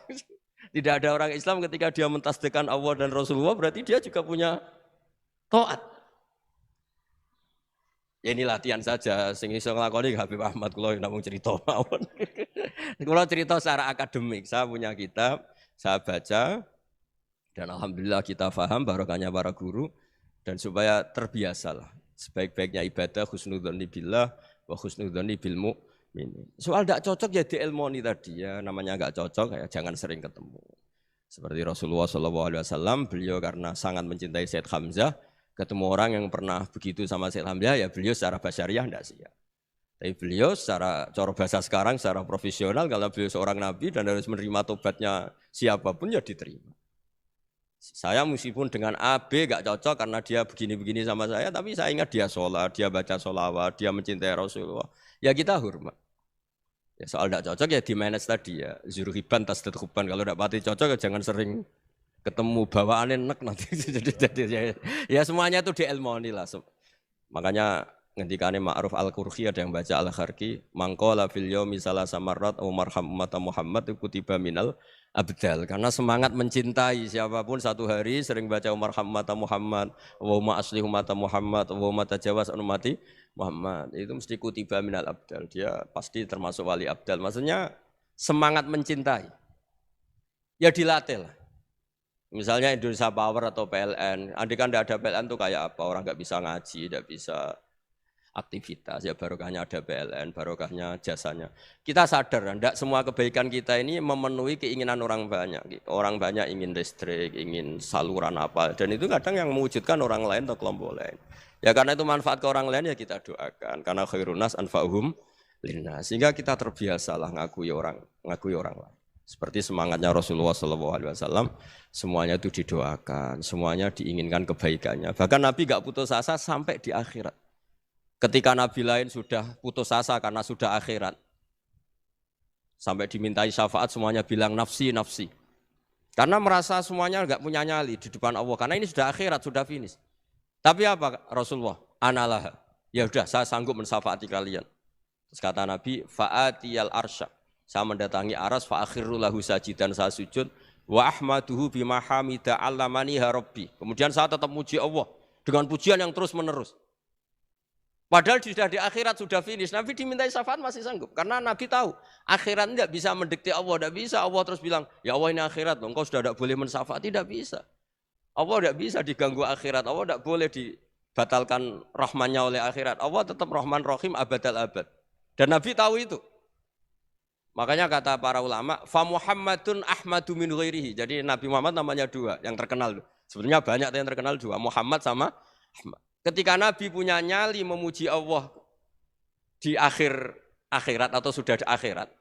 Tidak ada orang Islam ketika dia mentasdihkan Allah dan Rasulullah, berarti dia juga punya taat. Ya ini latihan saja, sing iso nglakoni Habib Ahmad kula namung cerita mawon. Kula cerita secara akademik, saya punya kitab, saya baca dan alhamdulillah kita paham barokahnya para guru dan supaya terbiasalah sebaik-baiknya ibadah husnudzon billah wa husnudzon bil mu'minin. Soal tidak cocok ya diilmoni tadi ya, namanya enggak cocok ya jangan sering ketemu. Seperti Rasulullah SAW, beliau karena sangat mencintai Said Hamzah, ketemu orang yang pernah begitu sama Said Hamzah, ya beliau secara basyariah tidak siap. Tapi beliau secara cara bahasa sekarang, secara profesional, kalau beliau seorang nabi dan harus menerima tobatnya siapapun ya diterima. Saya meskipun dengan A, B gak cocok karena dia begini-begini sama saya, tapi saya ingat dia sholat, dia baca sholawat, dia mencintai Rasulullah. Ya kita hormat. Ya soal gak cocok ya di manage tadi ya. Zurhiban tasdid huban, kalau gak pati cocok ya jangan sering ketemu bawaannya enak nanti. Jadi ya semuanya itu diilmoni lah. Makanya ngendikane Ma'ruf Al-Qurhi ada yang baca Al-Kharki, mangqala fil yaumi salasa marrat aw marham umat Muhammad kutiba minal abdal. Karena semangat mencintai siapapun satu hari sering baca marham umat Muhammad, wa asli umat Muhammad, wa tajawaz an ummati Muhammad. Itu mesti kutiba minal abdal. Dia pasti termasuk wali abdal. Maksudnya semangat mencintai. Ya dilatih lah. Misalnya Indonesia Power atau PLN, andai kan tidak ada PLN itu kayak apa? Orang nggak bisa ngaji, tidak bisa aktivitas, ya barokahnya ada PLN, barokahnya jasanya. Kita sadar, tidak semua kebaikan kita ini memenuhi keinginan orang banyak. Orang banyak ingin listrik, ingin saluran apa, dan itu kadang yang mewujudkan orang lain atau kelompok lain. Ya karena itu manfaat ke orang lain ya kita doakan, karena khairun nas anfa'uhum linnas. Sehingga kita terbiasalah ngakui orang lain. Seperti semangatnya Rasulullah SAW, semuanya itu didoakan, semuanya diinginkan kebaikannya. Bahkan Nabi gak putus asa sampai di akhirat. Ketika Nabi lain sudah putus asa karena sudah akhirat, sampai dimintai syafaat semuanya bilang nafsi, nafsi. Karena merasa semuanya gak punya nyali di depan Allah. Karena ini sudah akhirat, sudah finish. Tapi apa Rasulullah? Analah. Ya udah, saya sanggup mensyafaati kalian. Terus kata Nabi, fa'atiyal arsya. Saya mendatangi aras fa akhiru lahu sajidan, saya sujud wa ahmaduhu bima hamida allamani rabbi. Kemudian saya tetap muji Allah dengan pujian yang terus menerus. Padahal sudah di akhirat sudah finish. Nabi dimintai syafaat masih sanggup. Karena Nabi tahu akhirat tidak bisa mendikte Allah. Tidak bisa Allah terus bilang, ya Allah ini akhirat loh. Engkau sudah tidak boleh mensyafaat. Tidak bisa. Allah tidak bisa diganggu akhirat. Allah tidak boleh dibatalkan rahmannya oleh akhirat. Allah tetap rahman rahim abadal abad. Dan Nabi tahu itu. Makanya kata para ulama, fa Muhammadun Ahmadu min ghairihi. Jadi Nabi Muhammad namanya dua yang terkenal. Sebenarnya banyak yang terkenal dua, Muhammad sama Ahmad. Ketika Nabi punya nyali memuji Allah di akhirat atau sudah di akhirat,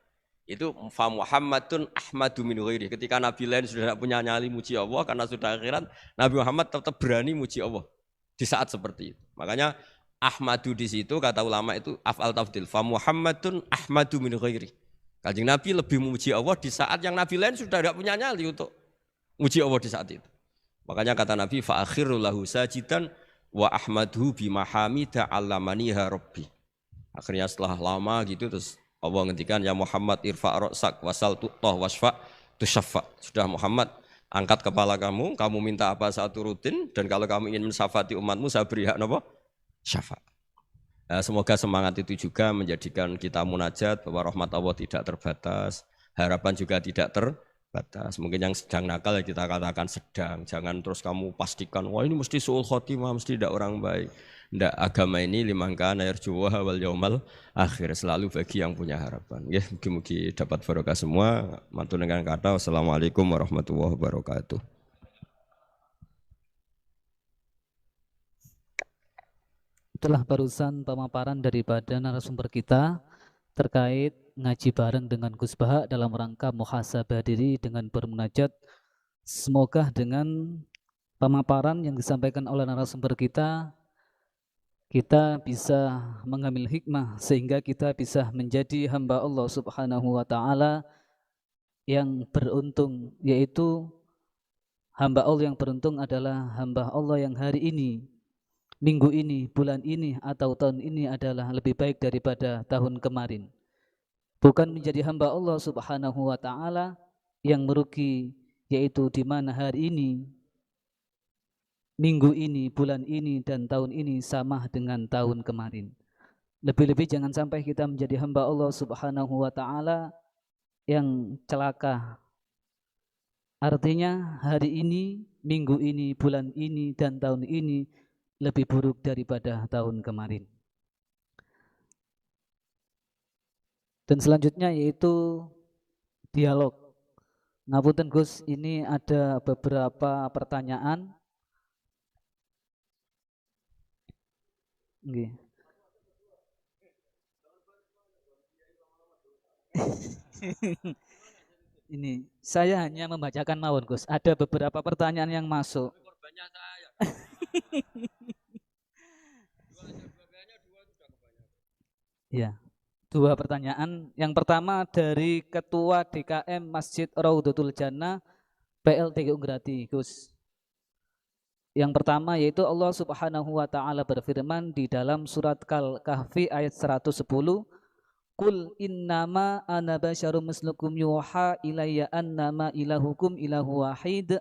itu fa Muhammadun Ahmadu min ghairihi. Ketika Nabi lain sudah tidak punya nyali muji Allah karena sudah akhirat, Nabi Muhammad tetap berani muji Allah di saat seperti itu. Makanya Ahmadu di situ kata ulama itu af'al tafdil, fa Muhammadun Ahmadu min ghairihi. Kanjeng Nabi lebih memuji Allah di saat yang Nabi lain sudah tidak punya nyali untuk memuji Allah di saat itu. Makanya kata Nabi fa akhirul lahu sajidan wa ahmadhu bimahamida allamaniha rabbi. Akhirnya setelah lama gitu terus Allah ngendikan ya Muhammad irfa' ra'sak wasal tu'tah wasfa' tusyaffa. Sudah Muhammad angkat kepala kamu minta apa saat rutin dan kalau kamu ingin mensyafaati umatmu saya beri hak napa? Syafaat. Semoga semangat itu juga menjadikan kita munajat bahwa rahmat Allah tidak terbatas, harapan juga tidak terbatas. Mungkin yang sedang nakal ya kita katakan sedang, jangan terus kamu pastikan wah ini mesti suul khotimah, mesti tidak orang baik. Tidak, agama ini liman kana yarjuwa wal yaumal akhir, selalu bagi yang punya harapan. Ya, mugi-mugi dapat barokah semua. Mantul dengan kata wassalamualaikum warahmatullahi wabarakatuh. Itulah barusan pemaparan daripada narasumber kita terkait ngaji bareng dengan Gus Baha dalam rangka muhasabah diri dengan bermunajat. Semoga dengan pemaparan yang disampaikan oleh narasumber kita bisa mengambil hikmah sehingga kita bisa menjadi hamba Allah Subhanahu wa taala yang beruntung, yaitu hamba Allah yang beruntung adalah hamba Allah yang hari ini, minggu ini, bulan ini atau tahun ini adalah lebih baik daripada tahun kemarin. Bukan menjadi hamba Allah Subhanahu wa taala yang merugi, yaitu di mana hari ini, minggu ini, bulan ini dan tahun ini sama dengan tahun kemarin. Lebih-lebih jangan sampai kita menjadi hamba Allah Subhanahu wa taala yang celaka. Artinya hari ini, minggu ini, bulan ini dan tahun ini lebih buruk daripada tahun kemarin. Dan selanjutnya yaitu dialog. Ngapunten Gus, ini ada beberapa pertanyaan. Nggih. Ini saya hanya membacakan mawon Gus. Ada beberapa pertanyaan yang masuk. Ya, dua pertanyaan. Yang pertama dari Ketua DKM Masjid Raudhatul Jannah PLTGU Grati, Gus. Yang pertama yaitu Allah Subhanahu wa taala berfirman di dalam surat Kahfi ayat 110, Qul innama ana basyarum mislukum yuha ilayya annama ilahukum ilahu wahid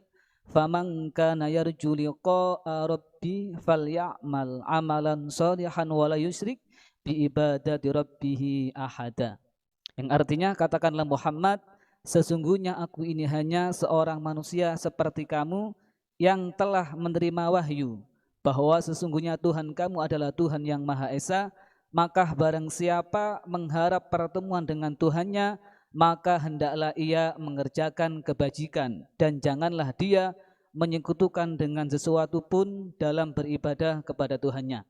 faman kana yarju liqa'a rabbi falyamal amalan shalihan wa la yusyrik bi ibadati rabbih ahada. Yang artinya katakanlah Muhammad, sesungguhnya aku ini hanya seorang manusia seperti kamu yang telah menerima wahyu bahwa sesungguhnya Tuhan kamu adalah Tuhan yang Maha Esa. Maka barang siapa mengharap pertemuan dengan Tuhannya, maka hendaklah ia mengerjakan kebajikan dan janganlah dia menyekutukan dengan sesuatu pun dalam beribadah kepada Tuhannya.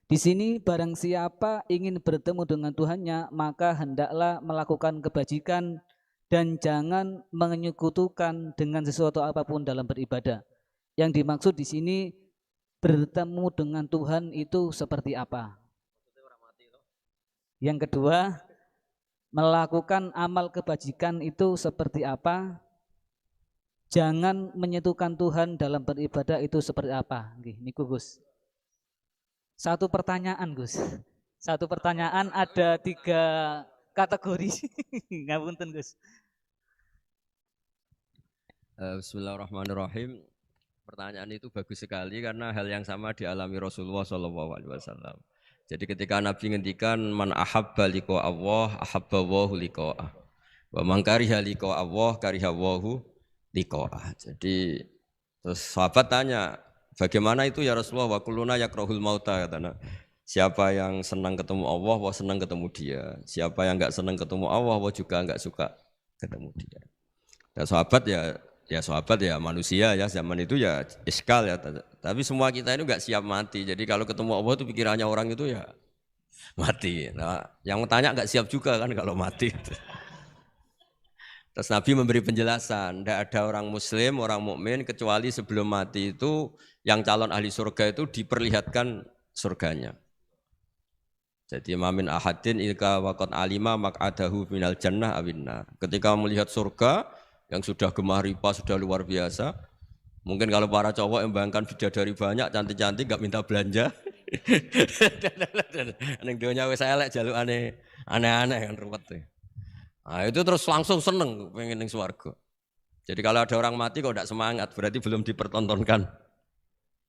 Di sini barang siapa ingin bertemu dengan Tuhannya, maka hendaklah melakukan kebajikan dan jangan menyekutukan dengan sesuatu apapun dalam beribadah. Yang dimaksud di sini bertemu dengan Tuhan itu seperti apa? Yang kedua, melakukan amal kebajikan itu seperti apa? Jangan menyentuhkan Tuhan dalam beribadah itu seperti apa? Niku Gus. Satu pertanyaan Gus. Satu pertanyaan ada 3 kategori. Ngapunten Gus. Bismillahirrahmanirrahim. pertanyaan itu bagus sekali karena hal yang sama dialami Rasulullah SAW. Jadi ketika Nabi ngendikan man ahabba liqa Allah ahabba Allahu liqa'ah. Wa man kariha liqa Allah kariha Allahu liqa'ah. Jadi terus sahabat tanya, bagaimana itu ya Rasulullah? Wa kulluna yakrahul mauta katanya. Siapa yang senang ketemu Allah, wah senang ketemu dia. Siapa yang enggak senang ketemu Allah, wah juga enggak suka ketemu dia. Dan sahabat ya sahabat ya manusia ya zaman itu ya iskal ya. Tapi semua kita ini enggak siap mati. Jadi kalau ketemu Allah itu pikirannya orang itu ya mati. Nah, yang tanya enggak siap juga kan kalau mati. Terus Nabi memberi penjelasan, tidak ada orang Muslim, orang mukmin kecuali sebelum mati itu yang calon ahli surga itu diperlihatkan surganya. Jadi mamin ahadin ilka waqad alima maq'adahu minal jannah awinnar. Ketika melihat surga yang sudah gemah ripa, sudah luar biasa. Mungkin kalau para cowok yang bayangkan bidadari banyak, cantik-cantik, enggak minta belanja. Ning donya wis elek jaluk aneh-aneh kan ruwet. Nah, itu terus langsung seneng pengen ning swarga. Jadi kalau ada orang mati kok enggak semangat, berarti belum dipertontonkan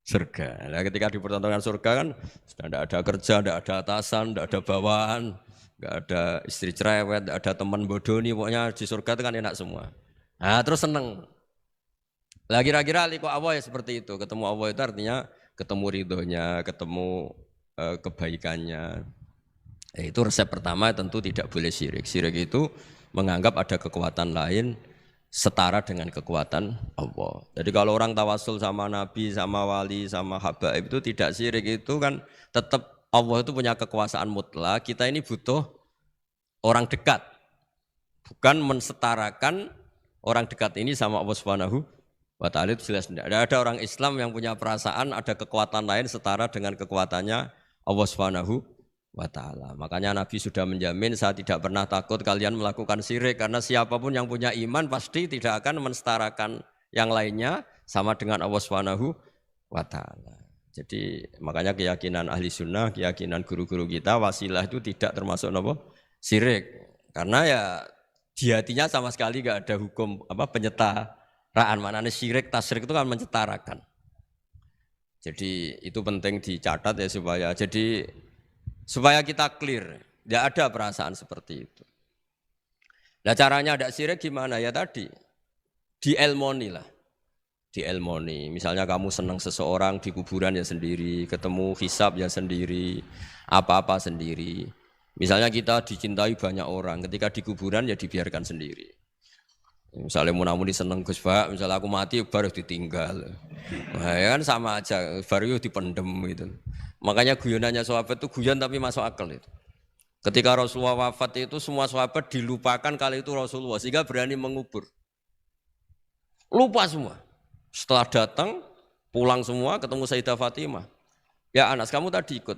surga. Nah, ketika dipertontonkan surga kan sudah tidak ada kerja, tidak ada atasan, tidak ada bawahan, tidak ada istri cerewet, tidak ada teman bodoni, pokoknya di surga itu kan enak semua. Nah, terus seneng. Lah kira-kira liqa Allah ya seperti itu. Ketemu Allah itu artinya ketemu ridhonya, ketemu kebaikannya. Itu resep pertama tentu tidak boleh syirik. Syirik itu menganggap ada kekuatan lain setara dengan kekuatan Allah. Jadi kalau orang tawasul sama Nabi, sama wali, sama habaib itu tidak syirik, itu kan tetap Allah itu punya kekuasaan mutlak. Kita ini butuh orang dekat. Bukan mensetarakan orang dekat ini sama Allah Subhanahu wa ta'ala, itu jelas tidak. Ada orang Islam yang punya perasaan ada kekuatan lain setara dengan kekuatannya Allah Subhanahu wa ta'ala. Makanya Nabi sudah menjamin, saya tidak pernah takut kalian melakukan syirik, karena siapapun yang punya iman pasti tidak akan mensetarakan yang lainnya sama dengan Allah Subhanahu wa ta'ala. Jadi makanya keyakinan ahli sunnah, keyakinan guru-guru kita, wasilah itu tidak termasuk syirik. Karena ya di hatinya sama sekali gak ada hukum penyetaraan. Maknanya syirik, tasyrik itu kan menyetarakan. Jadi itu penting dicatat ya supaya kita clear, tidak ada perasaan seperti itu. Nah caranya ada syirik gimana ya tadi? Dielmoni lah, dielmoni. Misalnya kamu senang seseorang di kuburan ya sendiri, ketemu hisab ya sendiri, apa-apa sendiri. Misalnya kita dicintai banyak orang, ketika di kuburan ya dibiarkan sendiri. Misalnya munamuni seneng Gus Pak, misalnya aku mati baru ditinggal. Nah, ya kan sama aja, baru dipendem gitu. Makanya guyonannya sahabat itu guyon tapi masuk akal itu. Ketika Rasulullah wafat itu semua sahabat dilupakan kali itu Rasulullah, sehingga berani mengubur. Lupa semua. Setelah datang, pulang semua ketemu Sayyidah Fatimah. Ya Anas, kamu tadi ikut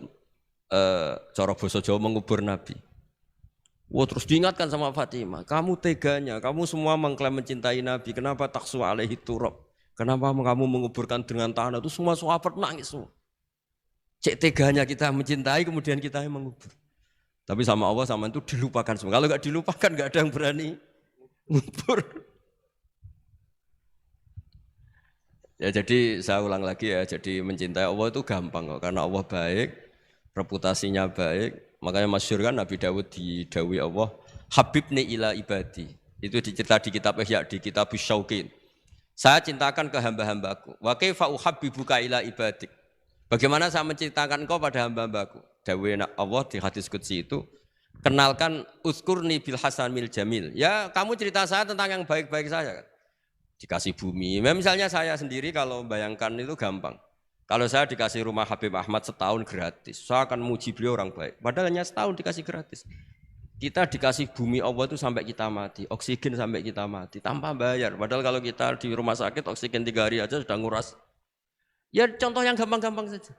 cara basa Jawa mengubur Nabi. Wah, terus diingatkan sama Fatimah, kamu teganya, kamu semua mengklaim mencintai Nabi, kenapa taksu alaihi turab? Kenapa kamu menguburkan dengan tanah? Itu semua sahabat nangis semua. Cek teganya kita mencintai, kemudian kita yang mengubur. Tapi sama Allah sama itu dilupakan semua. Kalau nggak dilupakan nggak ada yang berani ngubur. Ya jadi saya ulang lagi ya, jadi mencintai Allah itu gampang kok, karena Allah baik, reputasinya baik. Makanya masyhur kan Nabi Dawud didawi Allah, Habibni ila ibadi. Itu dicerita di kitab Ihya, di kitab Syauqin. Saya cintakan ke hamba-hambaku. Wa kaifa uhabbibuka ila ibadik. Bagaimana saya mencintakan engkau pada hamba-hambaku? Dawe Allah di hadis qudsi itu, kenalkan uskurni bil hasanil jamil. Ya kamu cerita saya tentang yang baik-baik saja kan. Dikasih bumi. Misalnya saya sendiri kalau bayangkan itu gampang. Kalau saya dikasih rumah Habib Ahmad setahun gratis, saya akan muji beliau orang baik. Padahal hanya setahun dikasih gratis. Kita dikasih bumi Allah itu sampai kita mati, oksigen sampai kita mati, tanpa bayar. Padahal kalau kita di rumah sakit, oksigen 3 hari aja sudah nguras. Ya contoh yang gampang-gampang saja.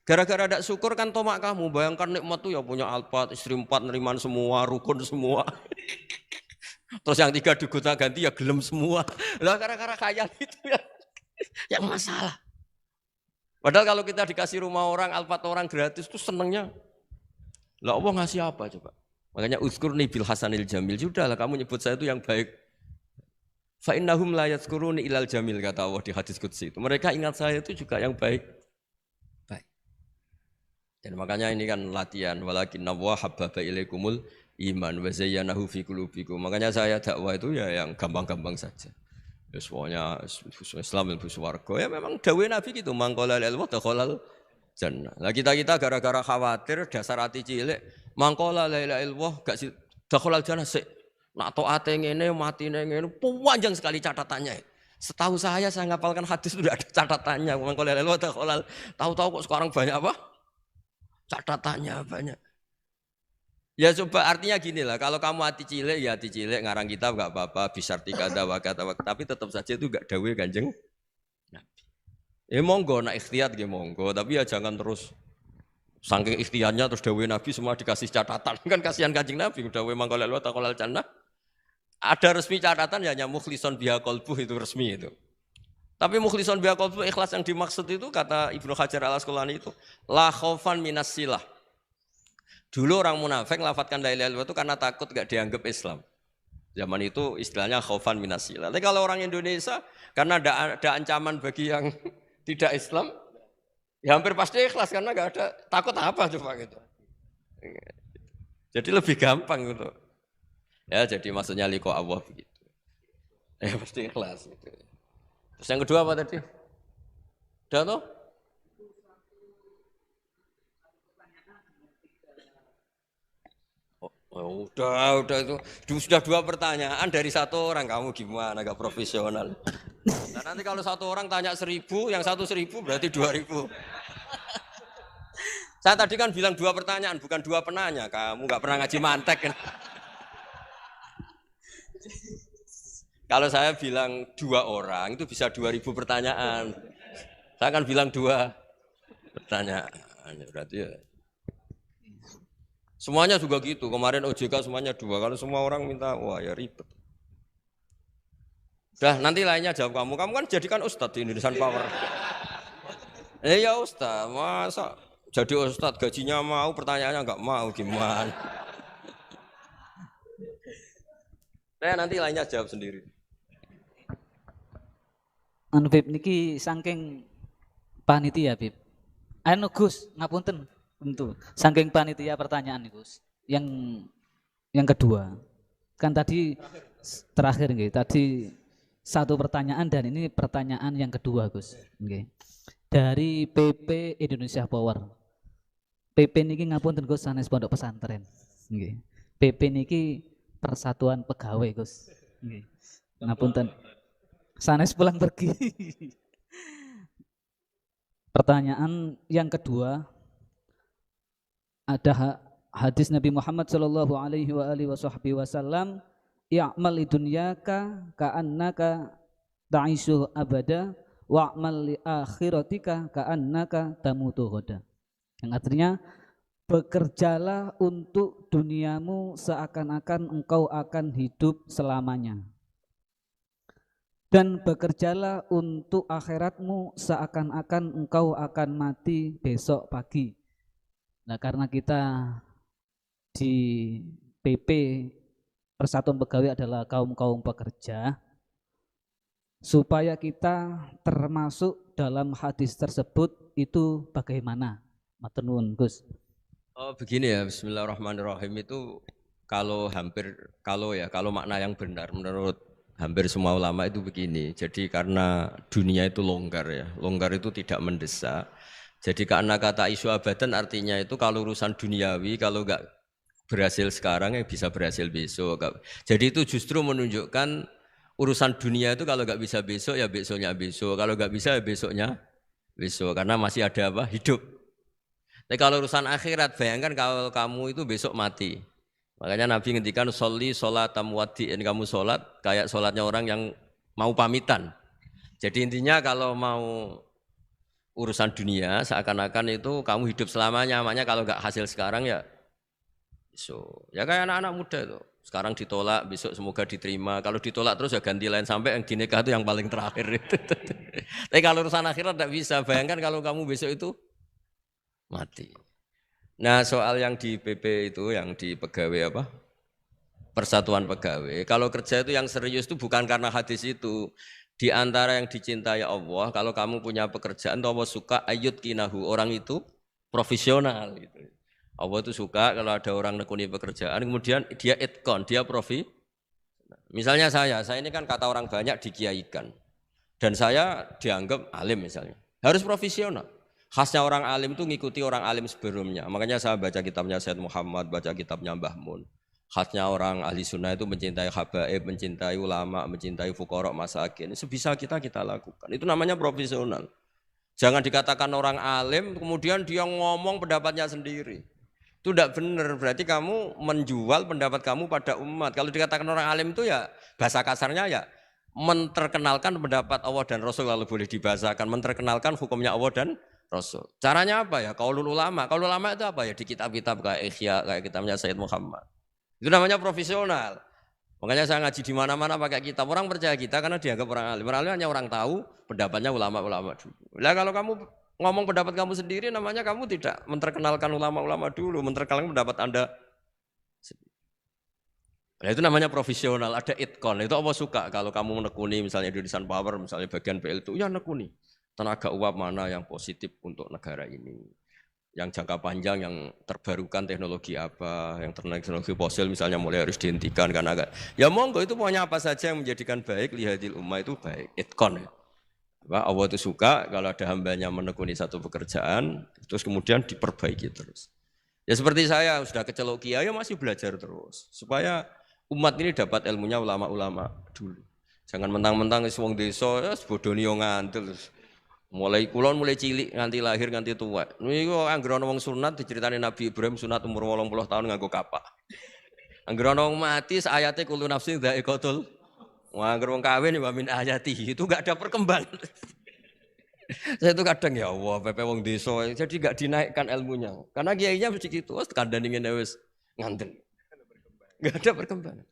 Gara-gara ada syukur kan tomak kamu, bayangkan nikmat itu ya punya Alphard, istri 4 neriman semua, rukun semua. Terus yang 3 digota ganti ya gelem semua. Lah gara-gara kaya itu ya yang masalah. Padahal kalau kita dikasih rumah orang, Alphard orang gratis itu senengnya. Lah Allah ngasih apa coba? Makanya uskurni bil hasanil jamil. Sudahlah kamu nyebut saya itu yang baik. Fa innahum la yadhkuruni ilal jamil, kata Allah di hadis qudsi itu. Mereka ingat saya itu juga yang baik. Baik. Dan makanya ini kan latihan, walakinna wa habbaba ilaikumul iman wa zayyanahu fi qulubikum. Makanya saya dakwah itu ya yang gampang-gampang saja. Ya semuanya Islam ilmu swarga. Ya memang dawuh Nabi gitu, mangqala lil wa dakhalal jannah. Lah kita gara-gara khawatir dasar hati cilik, mangqala la ilaha illallah gak dakhalal jannah sik. Nak taate ngene matine ngene panjang sekali catatannya. Setahu saya ngapalkan hadis itu tidak ada catatannya. Mangqala la ilaha illallah dakhalal. Tahu-tahu kok sekarang banyak apa? Catatannya banyak. Ya coba artinya gini lah, kalau kamu hati cilik ya hati cilik, ngarang kitab gak apa-apa, bisartika dawakata, tapi tetap saja itu gak dawe Kanjeng Nabi. Ya monggo nak ikhtiyat ya monggo, tapi ya jangan terus saking ikhtiarnya terus dawe Nabi semua dikasih catatan, kan kasihan Kanjeng Nabi, dawe mangkol lewat taqolal jannah. Ada resmi catatan ya hanya mukhlison biha qalbuh, itu resmi itu. Tapi mukhlison biha qalbuh, ikhlas yang dimaksud itu kata Ibnu Hajar Al-Asqalani itu la khaufan minas silah. Dulu orang munafik lafadzkan la ilaha illallah itu karena takut gak dianggap Islam. Zaman itu istilahnya khaufan minas silah. Tapi kalau orang Indonesia karena ada ancaman bagi yang tidak Islam, ya hampir pasti ikhlas karena gak ada takut apa coba gitu. Jadi lebih gampang gitu. Ya jadi maksudnya liqa Allah begitu. Ya pasti ikhlas gitu. Terus yang kedua apa tadi? Udah toh? Oh, udah itu sudah 2 pertanyaan dari 1 orang, kamu gimana gak profesional? Nah, nanti kalau 1 orang tanya 1000, yang 1 1000 berarti 2000. Saya tadi kan bilang 2 pertanyaan, bukan 2 penanya. Kamu gak pernah ngaji mantek kan? Kalau saya bilang 2 orang itu bisa 2000 pertanyaan. Saya akan bilang 2 pertanyaan. Berarti ya. Semuanya juga gitu. Kemarin OJK semuanya 2. Kalau semua orang minta, wah ya ribet. Dah nanti lainnya jawab kamu. Kamu kan jadikan ustadz di Indonesian Power. Ya ustadz, masa jadi ustadz gajinya mau, pertanyaannya nggak mau, gimana? Nah nanti lainnya jawab sendiri. Anu Bib niki saking panitia Bib. Anu Gus, ngapunten. Tentu. Saking panitia pertanyaan nih Gus. Yang kedua. Kan tadi terakhir nggih. Tadi 1 pertanyaan dan ini pertanyaan yang kedua Gus. Nggih. Dari PP Indonesia Power. PP niki ngapunten Gus sanes pondok pesantren. Nggih. PP niki Persatuan Pegawai Gus. Nggih. Ngapunten. Sanes pulang pergi. Pertanyaan yang kedua, ada hadis Nabi Muhammad sallallahu alaihi wasallam, "I'mal lidunyaka ka'annaka ta'ishu abada wa'mal li akhiratika ka'annaka tamutu ghadan." Yang artinya, bekerjalah untuk duniamu seakan-akan engkau akan hidup selamanya. Dan bekerjalah untuk akhiratmu seakan-akan engkau akan mati besok pagi. Nah karena kita di PP Persatuan Pegawai adalah kaum-kaum pekerja, supaya kita termasuk dalam hadis tersebut itu bagaimana? Matur nuwun Gus. Oh begini ya, bismillahirrahmanirrahim itu kalau makna yang benar menurut hampir semua ulama itu begini. Jadi karena dunia itu longgar ya, longgar itu tidak mendesak. Jadi karena kata isu abadan artinya itu kalau urusan duniawi kalau enggak berhasil sekarang ya bisa berhasil besok. Jadi itu justru menunjukkan urusan dunia itu kalau enggak bisa besok ya besoknya besok. Kalau enggak bisa ya besoknya besok karena masih ada apa? Hidup. Tapi kalau urusan akhirat bayangkan kalau kamu itu besok mati. Makanya Nabi ngendikan sholli sholatam wadi'in, kamu sholat kayak sholatnya orang yang mau pamitan. Jadi intinya kalau mau urusan dunia seakan-akan itu kamu hidup selamanya, makanya kalau nggak hasil sekarang ya besok. Ya kayak anak-anak muda itu, sekarang ditolak, besok semoga diterima. Kalau ditolak terus ya ganti lain sampai yang dinikah itu yang paling terakhir. Tapi kalau urusan akhirat tidak bisa. Bayangkan kalau kamu besok itu mati. Nah soal yang di PP itu, yang di pegawai apa? Persatuan Pegawai. Kalau kerja itu yang serius itu bukan karena hadis itu. Di antara yang dicintai Allah, kalau kamu punya pekerjaan, Allah suka ayut kinahu, orang itu profesional. Gitu. Allah itu suka kalau ada orang nekuni pekerjaan, kemudian dia itkon, dia profi. Misalnya saya ini kan kata orang banyak dikiaikan. Dan saya dianggap alim misalnya. Harus profesional. Khasnya orang alim itu ngikuti orang alim sebelumnya. Makanya saya baca kitabnya Sayyid Muhammad, baca kitabnya Mbah Mun. Khasnya orang ahli sunnah itu mencintai habaib, mencintai ulama, mencintai fuqara masakin. Sebisa kita lakukan. Itu namanya profesional. Jangan dikatakan orang alim, kemudian dia ngomong pendapatnya sendiri. Itu tidak benar. Berarti kamu menjual pendapat kamu pada umat. Kalau dikatakan orang alim itu ya bahasa kasarnya ya menterkenalkan pendapat Allah dan Rasul, lalu boleh dibahasakan menterkenalkan hukumnya Allah dan Rasul. Caranya apa ya? Qaulul ulama. Qaulul ulama itu apa ya? Di kitab-kitab kayak Ihya, kayak kitabnya Sayyid Muhammad. Itu namanya profesional. Makanya saya ngaji di mana-mana pakai kitab. Orang percaya kita karena dianggap orang alim. Orang alim hanya orang tahu pendapatnya ulama-ulama dulu. Nah kalau kamu ngomong pendapat kamu sendiri, namanya kamu tidak menterkenalkan ulama-ulama dulu, menterkenalkan pendapat Anda. Nah itu namanya profesional, ada itkon. Itu Allah suka kalau kamu menekuni misalnya di Sun Power, misalnya bagian PL itu, ya nekuni. Tenaga uap mana yang positif untuk negara ini. Yang jangka panjang, yang terbarukan teknologi apa, yang teknologi fosil misalnya mulai harus dihentikan karena agak. Ya monggo itu pokoknya apa saja yang menjadikan baik lihadil ummah itu baik, itkon. Allah itu suka kalau ada hambanya menekuni satu pekerjaan, terus kemudian diperbaiki terus. Ya seperti saya sudah kecelok kiai, ya masih belajar terus supaya umat ini dapat ilmunya ulama-ulama dulu. Jangan mentang-mentang wong desa ya bodoni yo ngantil. Mulai kulon mulai cilik nganti lahir nganti tua. Niku anggere ana wong sunat diceritani Nabi Ibrahim sunat umur 80 tahun nganggo kapak. Anggere ana wong mati ayate kullu nafsin dha'iqatul. Wah, anggere wong kawin wa min ayati itu enggak ada perkembangan. Saya itu kadang ya Allah, pepe wong desa jadi enggak dinaikkan ilmunya. Karena kiainya mesti gitu, wis kandhani ngene wis nganten. Enggak ada perkembangan.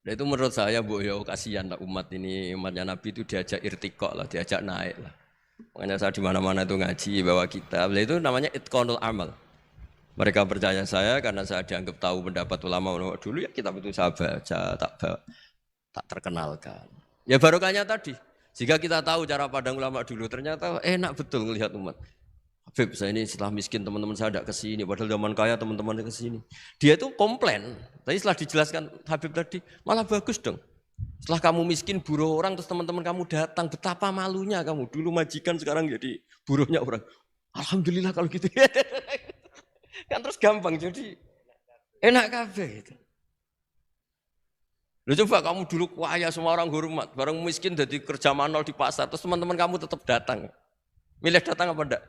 Nah itu menurut saya Bu ya kasihan lah umat ini, umatnya Nabi itu diajak irtiqo lah, diajak naik lah. Makanya saya di mana-mana itu ngaji bawa kitab. Itu namanya itqanul amal. Mereka percaya saya karena saya dianggap tahu pendapat ulama dulu ya kitab itu saya baca, tak terkenalkan. Ya barokahnya tadi. Jika kita tahu cara pandang ulama dulu ternyata enak betul melihat umat. Habib saya ini setelah miskin teman-teman saya tidak kesini, padahal zaman kaya teman-teman kesini. Dia itu komplain, tapi setelah dijelaskan Habib tadi malah bagus dong. Setelah kamu miskin buruh orang terus teman-teman kamu datang, betapa malunya kamu. Dulu majikan sekarang jadi buruhnya orang. Alhamdulillah kalau gitu. Kan terus gampang jadi enak kabeh gitu. Loh coba kamu dulu kaya semua orang hormat, bareng miskin jadi kerja manual di pasar, terus teman-teman kamu tetap datang. Milih datang apa enggak?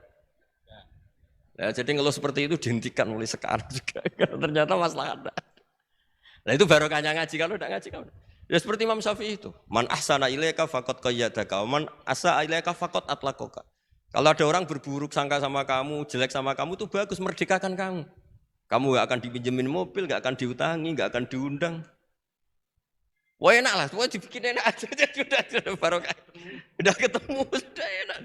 Ya, jadi ngeluh seperti itu dihentikan mulai sekarang juga. Ternyata masalah ada. Nah itu barokahnya ngaji, kalau tidak ngaji kamu. Ya seperti Imam Syafi'i itu. Man ahsana ilaika faqad qayyadaka, man asa ilaika faqad atlaqaka. Kalau ada orang berburuk sangka sama kamu, jelek sama kamu itu bagus, merdekakan kamu. Kamu gak akan dipinjemin mobil, gak akan diutangi, gak akan diundang. Wah enak lah, semua dibikin enak aja. Sudah barokah. Udah ketemu, sudah enak.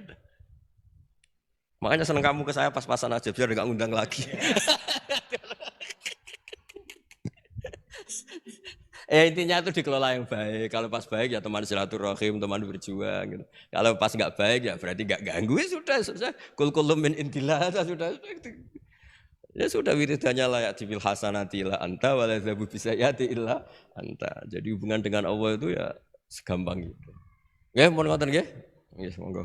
Makanya seneng kamu ke saya pas-pasan aja biar enggak ngundang lagi. Intinya itu dikelola yang baik. Kalau pas baik ya teman silaturahim, teman berjuang gitu. Kalau pas enggak baik ya berarti enggak ganggu. Sudah. Kul kullu min indillah sudah. Ya sudah wiridanya layak dibil hasanati illa anta wa la dzabu bisayati illa anta. Jadi hubungan dengan Allah itu ya segampang itu. Nggih, mohon ngoten nggih. Nggih, monggo.